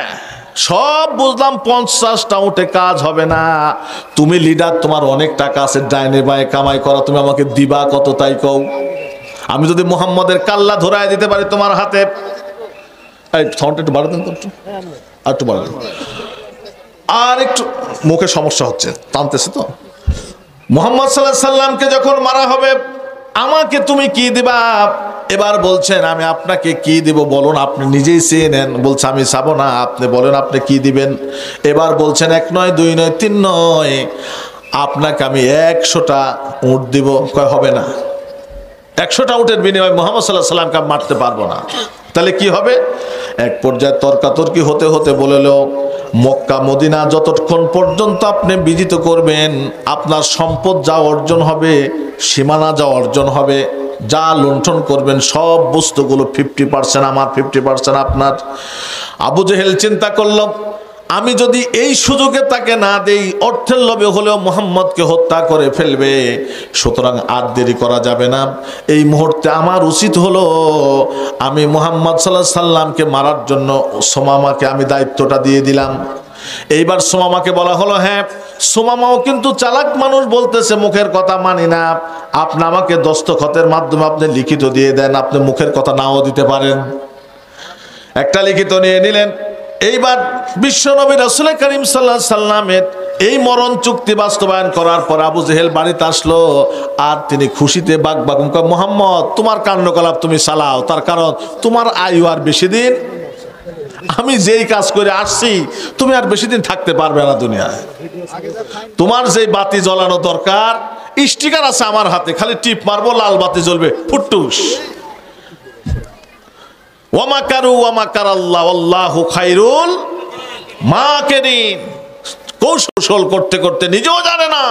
সব বুঝলাম, 50টা উঠে কাজ হবে না। তুমি লিডার, তোমার অনেক টাকা আছে, ডাইনে বাঁয়ে কামাই করা, তুমি আমাকে দিবা কত তাই কও। আমি যদি মুহাম্মদের কাল্লা ধরায় দিতে পারি তোমার হাতে। এই সাউন্ড একটু বাড়াতেন তো, আর একটু বাড়াতেন, আর একটু মুখে সমস্যা হচ্ছে, টানতেছে তো। মুহাম্মদ সাল্লাল্লাহু আলাইহি সাল্লামকে যখন মারা হবে, আমাকে তুমি কি দিবা? এবার বলছেন, আমি আপনাকে কি দিব বলুন, আপনি নিজেই চেয়ে নেন। বলছে, আমি চাবো না, আপনি বলেন আপনি কি দিবেন। এবার বলছেন, 1 নয় 2 নয় 3 নয়, আপনাকে আমি 100টা উট দিব। কয় হবে না, 100টা উটের বিনিময়ে মুহাম্মদ সাল্লাল্লাহু আলাইহি সাল্লামকে মারতে পারবো না। তাহলে কি হবে? এক পর্যায়ে তর্কাতর্কি হতে হতে বলল, মক্কা মদিনা যতক্ষণ পর্যন্ত আপনি বিজিত করবেন, আপনার সম্পদ যা অর্জন হবে, সীমানা যা অর্জন হবে, যা লুণ্ঠন করবেন, সব বস্তুগুলো 50% আমার, 50% আপনার। আবু জেহেল চিন্তা করল, আমি যদি এই সুযোগে তাকে না দেই, অর্থের লোভে হলেও মুহাম্মদকে হত্যা করে ফেলবে। সুতরাং আর দেরি করা যাবে না। এই মুহূর্তে আমার উচিত হলো, আমি মুহাম্মদ সাল্লাল্লাহু আলাইহি সাল্লামকে মারার জন্য সুমামাকে আমি দায়িত্বটা দিয়ে দিলাম। এইবার সুমামাকে বলা হলো, হ্যাঁ সুমামাও কিন্তু চালাক মানুষ, বলতেছে মুখের কথা মানি না, আপনি আমাকে দস্তখতের মাধ্যমে আপনি লিখিত দিয়ে দেন, আপনি মুখের কথা নাও দিতে পারেন। একটা লিখিত নিয়ে নিলেন। এইবার বিশ্বনবী রাসূল করিম সাল্লাল্লাহু আলাইহি সাল্লামের এই মরণ চুক্তি বাস্তবায়ন করার পর আবু জেহেল বাড়িতে আসলো, আর তিনি খুশিতে বাগবাগুন কয়, মুহাম্মদ তোমার কান্ডকলাপ তুমি চালাও, তার কারণ তোমার আয়ু আর বেশি দিন, আমি যেই কাজ করে আসছি তুমি আর বেশি দিন থাকতে পারবে না দুনিয়ায়। তোমার যেই বাতি জ্বলানো দরকার, স্টিকার আছে আমার হাতে, খালি টিপ মারবো লাল বাতি জ্বলবে ফুটুস। ওয়ামাকারু ওয়ামাকারাল্লাহ আল্লাহু খায়রুল মাকিরিন। কৌশল করতে করতে নিজেও জানে না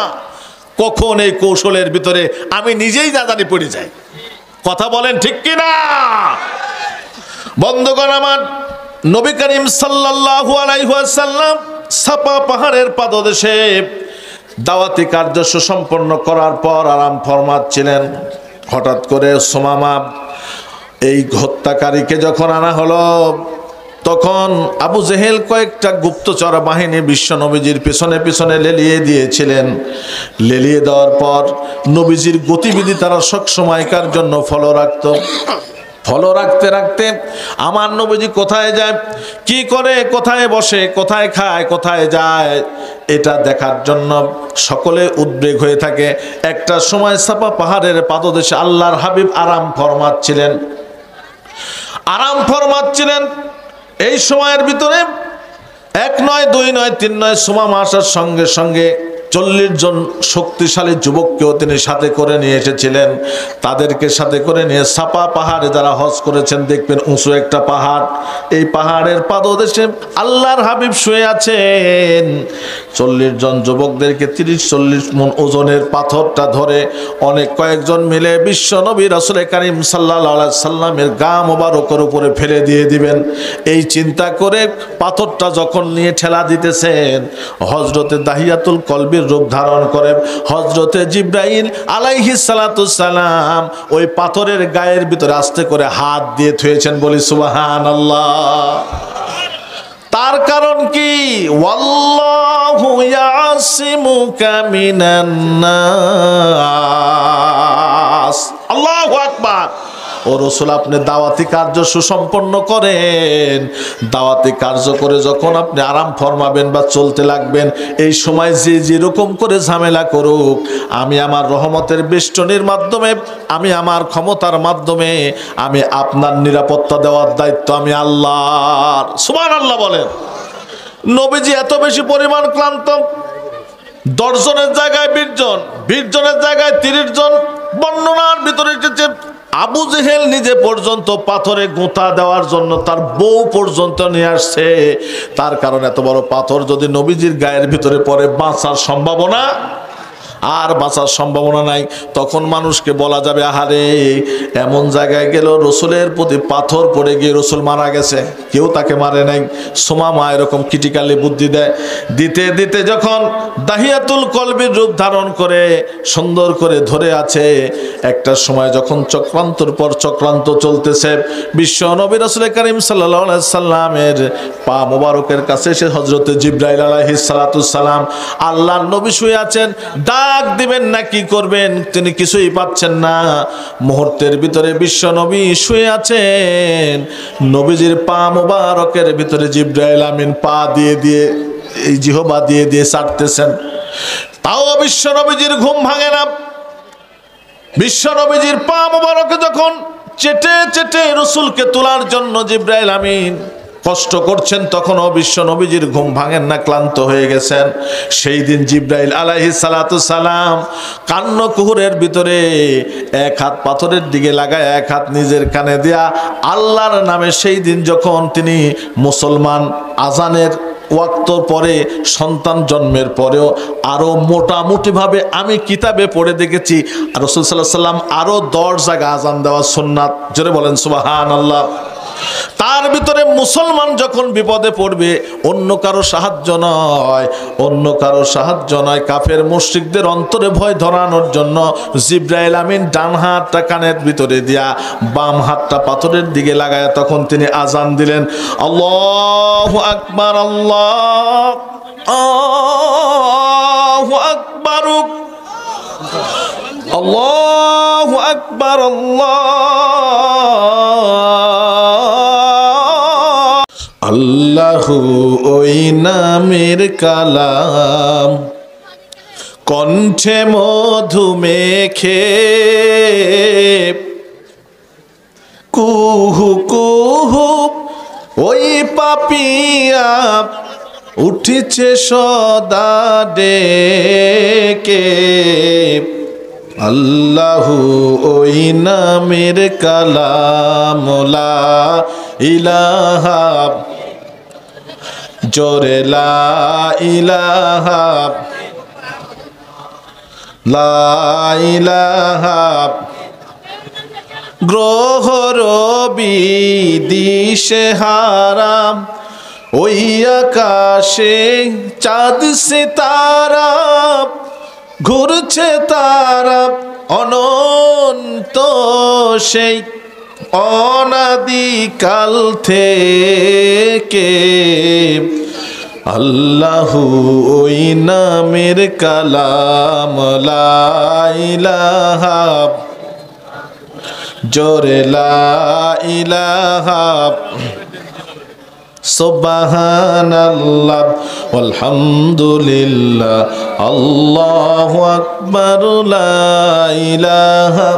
কখন এই কৌশলের ভিতরে আমি নিজেই জানি পড়ে যাই। কথা বলেন ঠিক কি না? বন্ধুগণ আমার, নবী করিম সাল্লাল্লাহু আলাইহি ওয়াসাল্লাম সাফা পাহাড়ের পাদদেশে দাওয়াতি কার্য সুসম্পন্ন করার পর আরাম ফরমাচ্ছিলেন। হঠাৎ করে সুমামা এই হত্যাকারীকে যখন আনা হলো, তখন আবু জেহেল কয়েকটা গুপ্তচর বাহিনী বিশ্ব নবীজির পিছনে পিছনে লেলিয়ে দিয়েছিলেন। লেলিয়ে দেওয়ার পর নবীজির গতিবিধি তারা সবসময়কার জন্য ফলো রাখত। ফলো রাখতে রাখতে আমার নবীজি কোথায় যায়, কি করে, কোথায় বসে, কোথায় খায়, কোথায় যায়, এটা দেখার জন্য সকলে উদ্বেগ হয়ে থাকে। একটা সময় সাফা পাহাড়ের পাদদেশে আল্লাহর হাবিব আরাম ফরমাচ্ছিলেন। এই সময়ের ভিতরে 1 নয় 2 নয় 3 নয় সুমামা আসার সঙ্গে সঙ্গে 40 জন শক্তিশালী যুবককেও তিনি সাথে করে নিয়ে এসেছিলেন। তাদেরকে সাথে করে নিয়ে সাফা পাহাড়ে যারা হজ করেছেন দেখবেন উঁচু একটা পাহাড়, এই পাহাড়ের পাদদেশে আল্লাহর হাবিব শুয়ে আছেন। 40 জন যুবকদেরকে 30-40 মণ ওজনের পাথরটা ধরে অনেক কয়েকজন মিলে বিশ্ব নবী রাসূল করিম সাল্লাল্লাহু আলাইহি সাল্লামের গা মোবারকের উপরে ফেলে দিয়ে দিবেন। এই চিন্তা করে পাথরটা যখন নিয়ে ঠেলা দিতেছেন, হযরতে দাহিয়াতুল কলবির রূপ ধারণ করে হযরতে জিবরাইল আলাইহিস সালাতুস সালাম ওই পাথরের গায়ের ভিতরে আস্তে করে হাত দিয়ে থুয়েছেন। বলি সুবহানাল্লাহ। তার কারণ কি? ওয়াল্লাহু ইয়াসিমুকা মিনান নাস। আল্লাহু আকবার। ও রাসূল, আপনি দাওয়াতি কার্য সুসম্পন্ন করেন। দাওয়াতি কার্য করে যখন আপনি আরাম ফরমাবেন বা চলতে লাগবেন, এই সময় যে যেরকম করে ঝামেলা করুক, আমি আমার রহমতের বেষ্টনীর মাধ্যমে, আমি আমার ক্ষমতার মাধ্যমে আমি আপনার নিরাপত্তা দেওয়ার দায়িত্ব আমি আল্লাহর। সুবহানাল্লাহ বলেন। নবীজি এত বেশি পরিমাণ ক্লান্ত, 10 জনের জায়গায় 20 জন, 20 জনের জায়গায় 30 জন। বর্ণনার ভিতরে এসেছে আবু জেহেল নিজে পর্যন্ত পাথরে গোঁতা দেওয়ার জন্য তার বউ পর্যন্ত নিয়ে আসছে। তার কারণ এত বড় পাথর যদি নবীজির গায়ের ভিতরে পড়ে বাঁচার সম্ভাবনা আর বাঁচার সম্ভাবনা নাই। তখন মানুষকে বলা যাবে, আহারে এমন জায়গায় গেল রসুলের প্রতি পাথর পড়ে গিয়ে রসুল মারা গেছে, কেউ তাকে মারে নাই। সুমামা এরকম ক্রিটিক্যালি বুদ্ধি দেয়। দিতে দিতে যখন দাহিয়াতুল কলবির রূপ ধারণ করে সুন্দর করে ধরে আছে, একটা সময় যখন চক্রান্তর পর চক্রান্ত চলতেছে, বিশ্ব নবী রাসূল করিম সাল্লাল্লাহু আলাইহি সাল্লামের পা মোবারকের কাছে এসে হযরতে জিবরাইল আলাইহিস সালাতুস সালাম, আল্লাহর নবী শুয়ে আছেন, ডাক দিবেন না কি করবেন তিনি কিছুই পাচ্ছেন না। মুহূর্তের ভিতরে বিশ্ব নবী শুয়ে আছেন, নবীজির পা মোবারকের ভিতরে জিবরাইল আমিন পা দিয়ে দিয়ে এই জিহবা দিয়ে দিয়ে চাটতেছেন। তাও বিশ্ব নবীজির ঘুম ভাঙে না। বিশ্ব নবীজির পা মোবারকে যখন চেটে চেটে রসুলকে তোলার জন্য জিবরাইল আমিন কষ্ট করছেন, তখনও বিশ্ব নবীজির ঘুম ভাঙেন না, ক্লান্ত হয়ে গেছেন। সেই দিন জিবরাইল আলাইহিস সালাতু সালাম কান্নকুহুরের ভিতরে এক হাত পাথরের দিকে লাগায়, এক হাত নিজের কানে দেয়া আল্লাহর নামে সেই দিন যখন তিনি মুসলমান আজানের ওয়াক্ত পরে সন্তান জন্মের পরেও আরো মোটামুটিভাবে আমি কিতাবে পড়ে দেখেছি রাসূল সাল্লাল্লাহু আলাইহি সাল্লাম আরো 10 জায়গা আজান দেওয়া সুন্নাত। জোরে বলেন সুবহানাল্লাহ। তার ভিতরে মুসলমান যখন বিপদে পড়বে অন্য কারো সাহায্য নয়, অন্য কারো সাহায্য নয়, কাফের মুশরিকদের অন্তরে ভয় ধরানোর জন্য জিবরাইল আমিন ডান হাতটা কানের ভিতরে দিয়া বাম হাতটা পাথরের দিকে লাগায়া তখন তিনি আজান দিলেন, আল্লাহু আকবার, আল্লাহু আকবার, আল্লাহু আকবার, আল্লাহু ওই নামের কালাম, কণ্ঠে মধু মেখে কুহু কুহু ওই পাপিয়া উঠিছে সদা ডেকে। আল্লাহু ওই নামের কালাম, লা ইলাহা, জোরে লা ইলাহা, লা ইলাহা, গ্রহ রবি দিশে হারাম, ওই আকাশে চাঁদ সিতারা ঘুরছে তারা অনন্ত সেই অনাদিকাল থেকে। আল্লাহু ওই নামের কালাম, লা ইলাহা, জোরে লা ইলাহা, সুবহানাল্লাহ আলহামদুলিল্লাহ আল্লাহু আকবার, লা ইলাহা,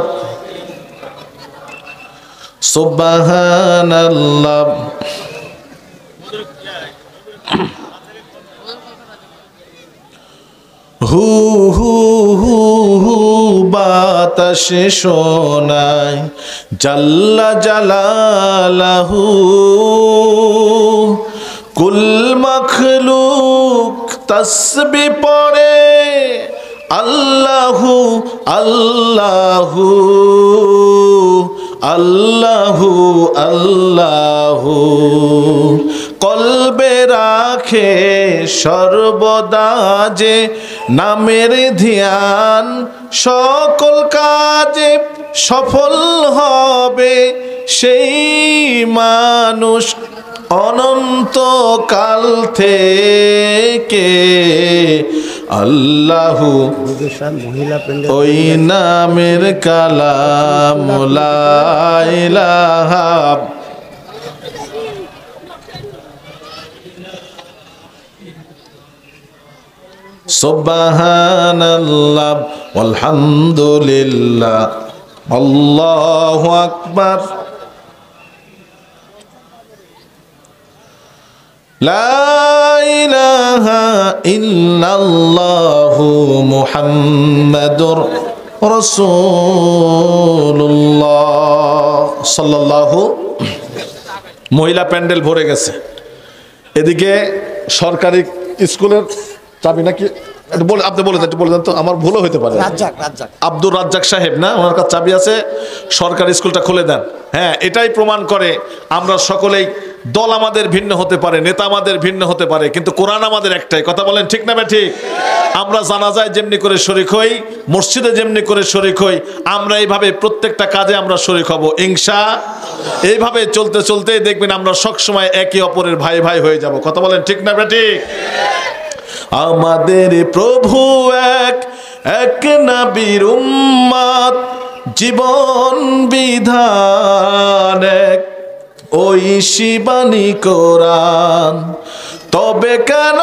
সুবহানাল্লাহ। হু হু হু হু বাতাসে শোনায় জাল্লা জালালাহু, কুল মখলুক তসবিহ পড়ে আল্লাহু আল্লাহু আল্লাহু আল্লাহু, কলবে রাখে সর্বদা যে নামের ধ্যান, সকল কাজে সফল হবে সেই মানুষ অনন্তকাল থেকে। আল্লাহু ওই নামের কালাম, লা ইলাহা, সুবহানাল্লাহ আলহামদুলিল্লাহ আল্লাহু আকবার, লা ইলাহা ইল্লাল্লাহু মুহাম্মাদুর রাসূলুল্লাহ সাল্লাল্লাহু। মহিলা প্যান্ডেল ভরে গেছে, এদিকে সরকারি স্কুলের চাবি নাকি আপনি বলে দেন তো, আমার ভুলও হতে পারে। আব্দুর রাজ্জাক সাহেব না, ওনার কাছে চাবি আছে, সরকারি স্কুলটা খুলে দেন। হ্যাঁ, এটাই প্রমাণ করে আমরা সকলেই, দল আমাদের ভিন্ন হতে পারে, নেতা আমাদের ভিন্ন হতে পারে, কিন্তু কোরআন আমাদের একটাই। কথা বলেন ঠিক না ঠিক? আমরা জানাজায় যেমনি করে শরীক হই, মসজিদে যেমনি করে শরীক হই, আমরা এইভাবে প্রত্যেকটা কাজে আমরা শরীক হব ইনশাআল্লাহ। এইভাবে চলতে চলতে দেখবেন আমরা সবসময় একে অপরের ভাই ভাই হয়ে যাব। কথা বলেন ঠিক না ঠিক? আমাদের প্রভু এক, এক নবীর উম্মত, জীবন বিধান এক, ওই শিবানী কোরআন। তবে কেন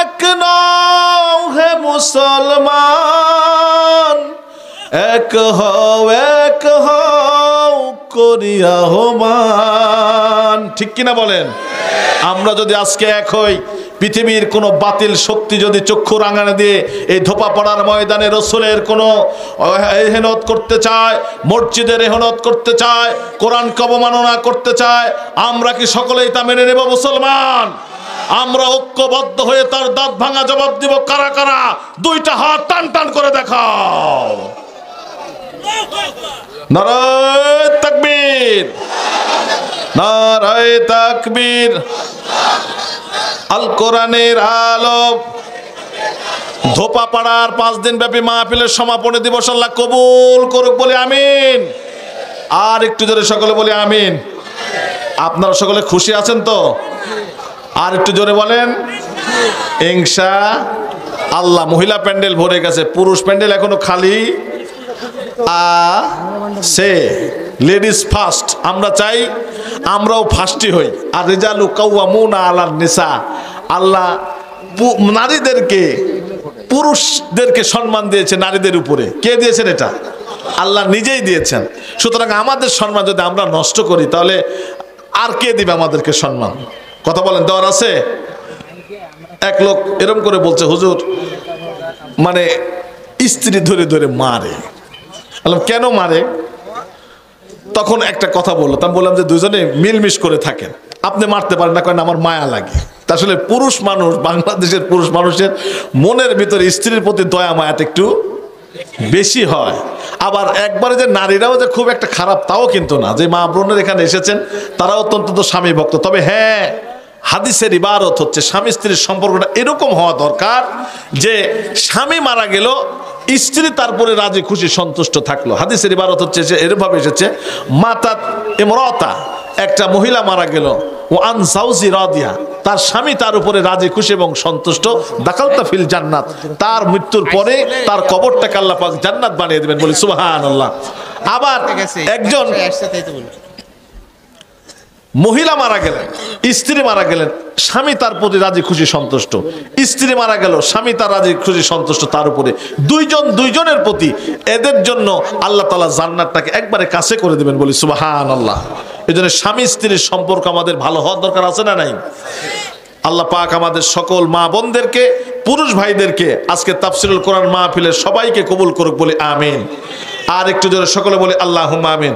এক নও হে মুসলমান, এক হও করিয়া আহ্বান। ঠিক কিনা বলেন? আমরা যদি আজকে এক হই, পৃথিবীর কোনো বাতিল শক্তি যদি চক্ষু রাঙানে দিয়ে এই ধোপাপাড়ার ময়দানে রসুলের কোনো এহেনত করতে চায়, মসজিদের এহেনত করতে চায়, কোরআনকে অবমাননা করতে চায়, আমরা কি সকলেই তা মেনে নেব মুসলমান? আমরা ঐক্যবদ্ধ হয়ে তার দাঁত ভাঙা জবাব দিব। কারা কারা? দুইটা হাত টান টান করে দেখাও। নারায়ে তাকবীর। নারায়ে তাকবীর। আল কোরআনের আলো। ধোপাপাড়ার 5 দিন ব্যাপী মাহফিলের সমাপনী দিবস আল্লাহ কবুল করুক, বলি আমিন। আর একটু জোরে সকলে বলি আমিন। আপনারা সকলে খুশি আছেন তো? আর একটু জোরে বলেন ইনশাআল্লাহ। মহিলা প্যান্ডেল ভরে গেছে, পুরুষ প্যান্ডেল এখনো খালি আছে। লেডিস ফার্স্ট, আমরা চাই আমরাও ফার্স্টই হই। আর রিজালু কাওয়ামুনা আলান নিসা, আল্লাহ নারীদেরকে পুরুষদেরকে সম্মান দিয়েছে নারীদের উপরে। কে দিয়েছেন এটা? আল্লাহ নিজেই দিয়েছেন। সুতরাং আমাদের সম্মান যদি আমরা নষ্ট করি তাহলে আর কে দিবে আমাদেরকে সম্মান? কথা বলেন, দেওয়ার আছে? এক লোক এরকম করে বলছে, হুজুর মানে স্ত্রী ধরে ধরে মারে। বললাম কেন মারে? তখন একটা কথা বললো, আমি বললাম যে দুজনে মিলমিশ করে থাকেন, আপনি মারতে পারেন না, কারণ আমার মায়া লাগে। আসলে পুরুষ মানুষ, বাংলাদেশের পুরুষ মানুষের মনের ভিতরে স্ত্রীর প্রতি দয়া মায়াটা একটু বেশি হয়। আবার একবারে যে নারীরাও যে খুব একটা খারাপ তাও কিন্তু না। যে মা বোনের এখানে এসেছেন তারাও অত্যন্ত স্বামী ভক্ত। তবে হ্যাঁ, হাদিসের ইবারত হচ্ছে স্বামী স্ত্রীর সম্পর্কটা এরকম হওয়া দরকার যে স্বামী মারা গেল, স্ত্রী তারপরে রাজি খুশি সন্তুষ্ট থাকলো। হাদিসের ইবারত হচ্ছে যে এরভাবে এসেছে, মাতাত ইমরাতা, একটা মহিলা মারা গেল, ও আন জাওজি রাদিয়া, তার স্বামী তার উপরে রাজি খুশি এবং সন্তুষ্ট, দাখালতা ফিল জান্নাত, তার মৃত্যুর পরে তার কবরটাকে আল্লাহ পাক জান্নাত বানিয়ে দিবেন, বলি সুবহানাল্লাহ। আবার একজন মহিলা মারা গেলেন, স্ত্রী মারা গেলেন, স্বামী তার প্রতি রাজি খুশি সন্তুষ্ট, স্ত্রী মারা গেল, স্বামী তার রাজি খুশি সন্তুষ্ট, তার উপরে দুইজনের প্রতি, এদের জন্য আল্লাহ তাআলা জান্নাতটাকে একবারে কাছে করে দিবেন, বলি সুবহানাল্লাহ। এই জন্য স্বামী স্ত্রীর সম্পর্ক আমাদের ভালো হওয়ার দরকার আছে না নাই? আল্লাহ পাক আমাদের সকল মা বোনদেরকে, পুরুষ ভাইদেরকে আজকে তাফসীরুল কোরআন মাহফিলের সবাইকে কবুল করুক, বলি আমিন। আর একটু জোরে সকলে বলি আল্লাহুম্মা আমিন।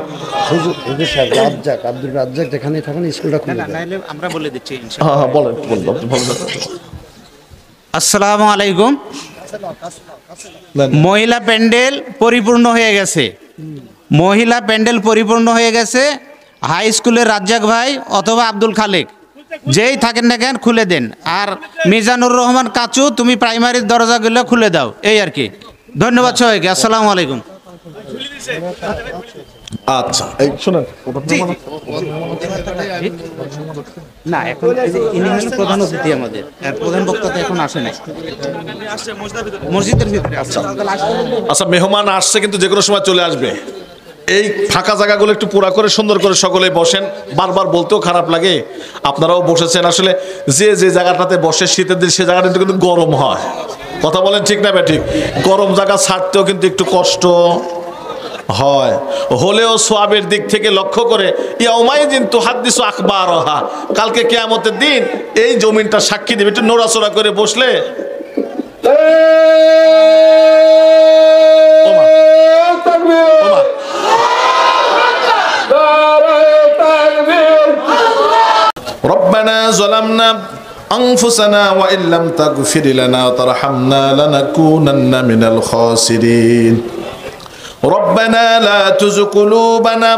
হুজুর সাহেব রাজ্জাক, আব্দুল রাজ্জাক যেখানে থাকেন স্কুলটা খুলে দেন। নাইলে আমরা বলে দিচ্ছি ইনশাআল্লাহ। হ্যাঁ বলেন বলেন। আসসালামু আলাইকুম। মহিলা প্যান্ডেল পরিপূর্ণ হয়ে গেছে, মহিলা প্যান্ডেল পরিপূর্ণ হয়ে গেছে। হাই স্কুলের রাজ্জাক ভাই অথবা আব্দুল খালেক যেই থাকেন না কেন খুলে দেন। আর মিজানুর রহমান কাচু, তুমি প্রাইমারির দরজাগুলো খুলে দাও, এই আর কি। ধন্যবাদ সবাইকে, আসসালামু আলাইকুম। আচ্ছা এই শুনেন, না এখন ইনি হলেন প্রধান অতিথি আমাদের, আর প্রধান বক্তা তো এখন আসে নাই, মসজিদের ভিতরে। আচ্ছা মেহমান আসছে কিন্তু যে কোনো সময় চলে আসবে। এই ফাঁকা জায়গাগুলো একটু পুরা করে সুন্দর করে সকলে বসেন। বারবার বলতেও খারাপ লাগে, আপনারাও বসেছেন। আসলে যে জায়গাটাতে বসে শীতের দিন সে জায়গাটা কিন্তু গরম হয়। কথা বলেন ঠিক না ঠিক? গরম জায়গা ছাড়তেও কিন্তু একটু কষ্ট হয়, হলেও সোয়াবের দিক থেকে লক্ষ্য করে ইয়াউমাইদিন তুহাদ্দিসু আখবারহা, কালকে কিয়ামতের দিন এই জমিনটা সাক্ষী দেবে। একটু নড়াচড়া করে বসলে রব্বানা যালামনা আনফুসানা ওয়া ইল্লাম তাগফির লানা ওয়া তারহামনা লানাকুনান্না মিনাল খাসিরিন। ربنا لا تزغ قلوبنا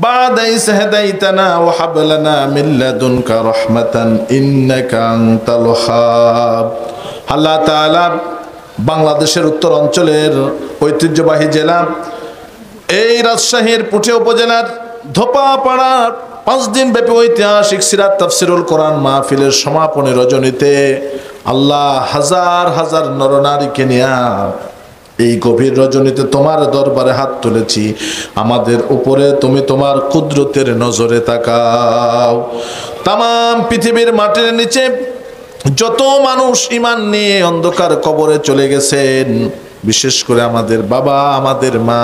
بعد إذ هديتنا وهب لنا من لدنك رحمة إنك أنت الوهاب। আল্লাহ তাআলা বাংলাদেশের উত্তর অঞ্চলের ঐতিহ্যবাহী জেলা এই রাজশাহীর পুঠে উপজেলার ধোপাপাড়ার 5 দিন ব্যাপী ঐতিহাসিক সিরাত তাফসীরুল কোরআন মাহফিলের সমাপনী রজনীতে আল্লাহ হাজার হাজার নরনারীকে নিয়ে এই গভীর রজনীতে তোমার দরবারে হাত তুলেছি। আমাদের উপরে তুমি তোমার কুদরতের নজরে তাকাও। তামাম পৃথিবীর মাটির নিচে যত মানুষ ঈমান নিয়ে অন্ধকার কবরে চলে গেছেন, বিশেষ করে আমাদের বাবা, আমাদের মা,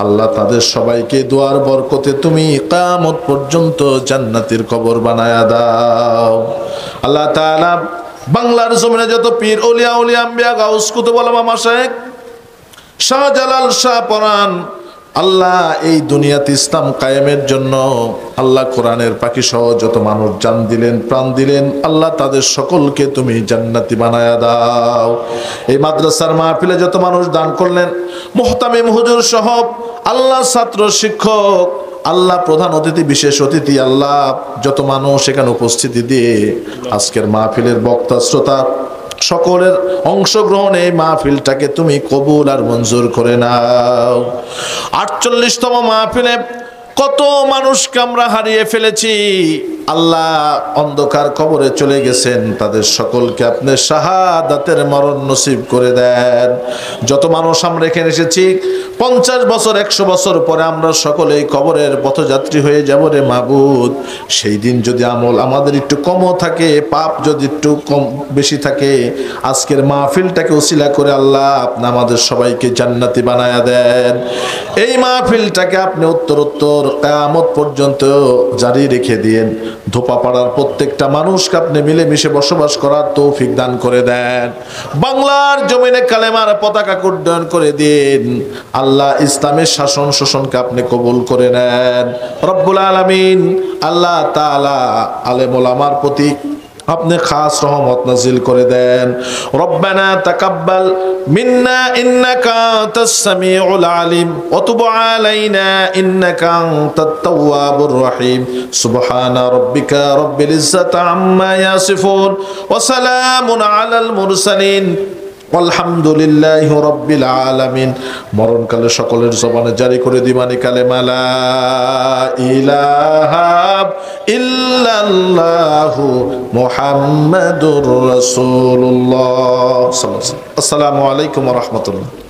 আল্লাহ তাদের সবাইকে দোয়ার বরকতে তুমি কিয়ামত পর্যন্ত জান্নাতের কবর বানায়া দাও। আল্লাহ তাআলা বাংলার জমিনে যত পীর, আউলিয়া, আম্বিয়া, গাউস, কুতুব, ওলামা, মাশায়েখ, শাহজালাল, শাহপরাণ, আল্লাহ এই দুনিয়াতে ইসলাম কায়েমের জন্য আল্লাহ কোরআনের পাখি সহ যত মানুষ জান দিলেন, প্রাণ দিলেন, আল্লাহ তাদের সকলকে তুমি জান্নাতি বানায়া দাও। এই মাদ্রাসার মাহফিলে যত মানুষ দান করলেন, মুহতামিম হুজুর সহ আল্লাহ ছাত্র শিক্ষক আল্লাহ প্রধান অতিথি, বিশেষ অতিথি, আল্লাহ যত মানুষ এখানে উপস্থিতি দিয়ে আজকের মাহফিলের বক্তা শ্রোতা সকলের অংশগ্রহণে এই মাহফিলটাকে তুমি কবুল আর মঞ্জুর করে নাও। ৪৮তম মাহফিলে কত মানুষকে আমরা হারিয়ে ফেলেছি। আল্লাহ অন্ধকার কবরে চলে গেছেন, তাদের সকলকে আপনি শাহাদাতের মরণ নসিব করে দেন। যত মানুষ আমরা এখানে এসেছি 50 বছর 100 বছর পরে আমরা সকলে এই কবরের পথযাত্রী হয়ে যাব রে মাবুদ। সেই দিন যদি আমল আমাদের একটু কমও থাকে, পাপ যদি একটু কম বেশি থাকে, আজকের মাহফিলটাকে উসিলা করে আল্লাহ আপনি আমাদের সবাইকে জান্নাতি বানায়া দেন। এই মাহফিলটাকে আপনি উত্তরোত্তর কিয়ামত পর্যন্ত জারি রেখে দিন। ধোপাপাড়ার প্রত্যেকটা মানুষকে আপনি মিলেমিশে বসবাস করার তৌফিক দান করে দেন। বাংলার জমিনে কালেমার পতাকা উড্ডয়ন করে দিন। আল্লাহ ইসলামের শাসন শোষণকে আপনি কবুল করে নেন রব্বুল আলামিন। আল্লাহ তাআলা আলেম ওলামার প্রতি আপনি খাস রহমত নাজিল করে দেন। রব্বানা তাকাব্বাল মিন্না ইন্নাকা আনতাস সামিউল আলিম ওয়া তুব আলাইনা ইন্নাকা আনতাত তাওয়াবুর রহিম। সুবহানা রাব্বিকা রাব্বিল ইজ্জাতি আম্মা ইয়াসিফুন ওয়া সালামুন আলাল মুরসালিন আলহামদুলিল্লাহি রাব্বিল আলামিন। মরণকালে সকলের জবানে জারি করে দিবানি কালেমা লা ইলাহা ইল্লাল্লাহু মুহাম্মাদুর রাসূলুল্লাহ সাল্লাল্লাহু আলাইহি ওয়াসাল্লাম। আসসালামু আলাইকুম ওয়া রাহমাতুল্লাহ।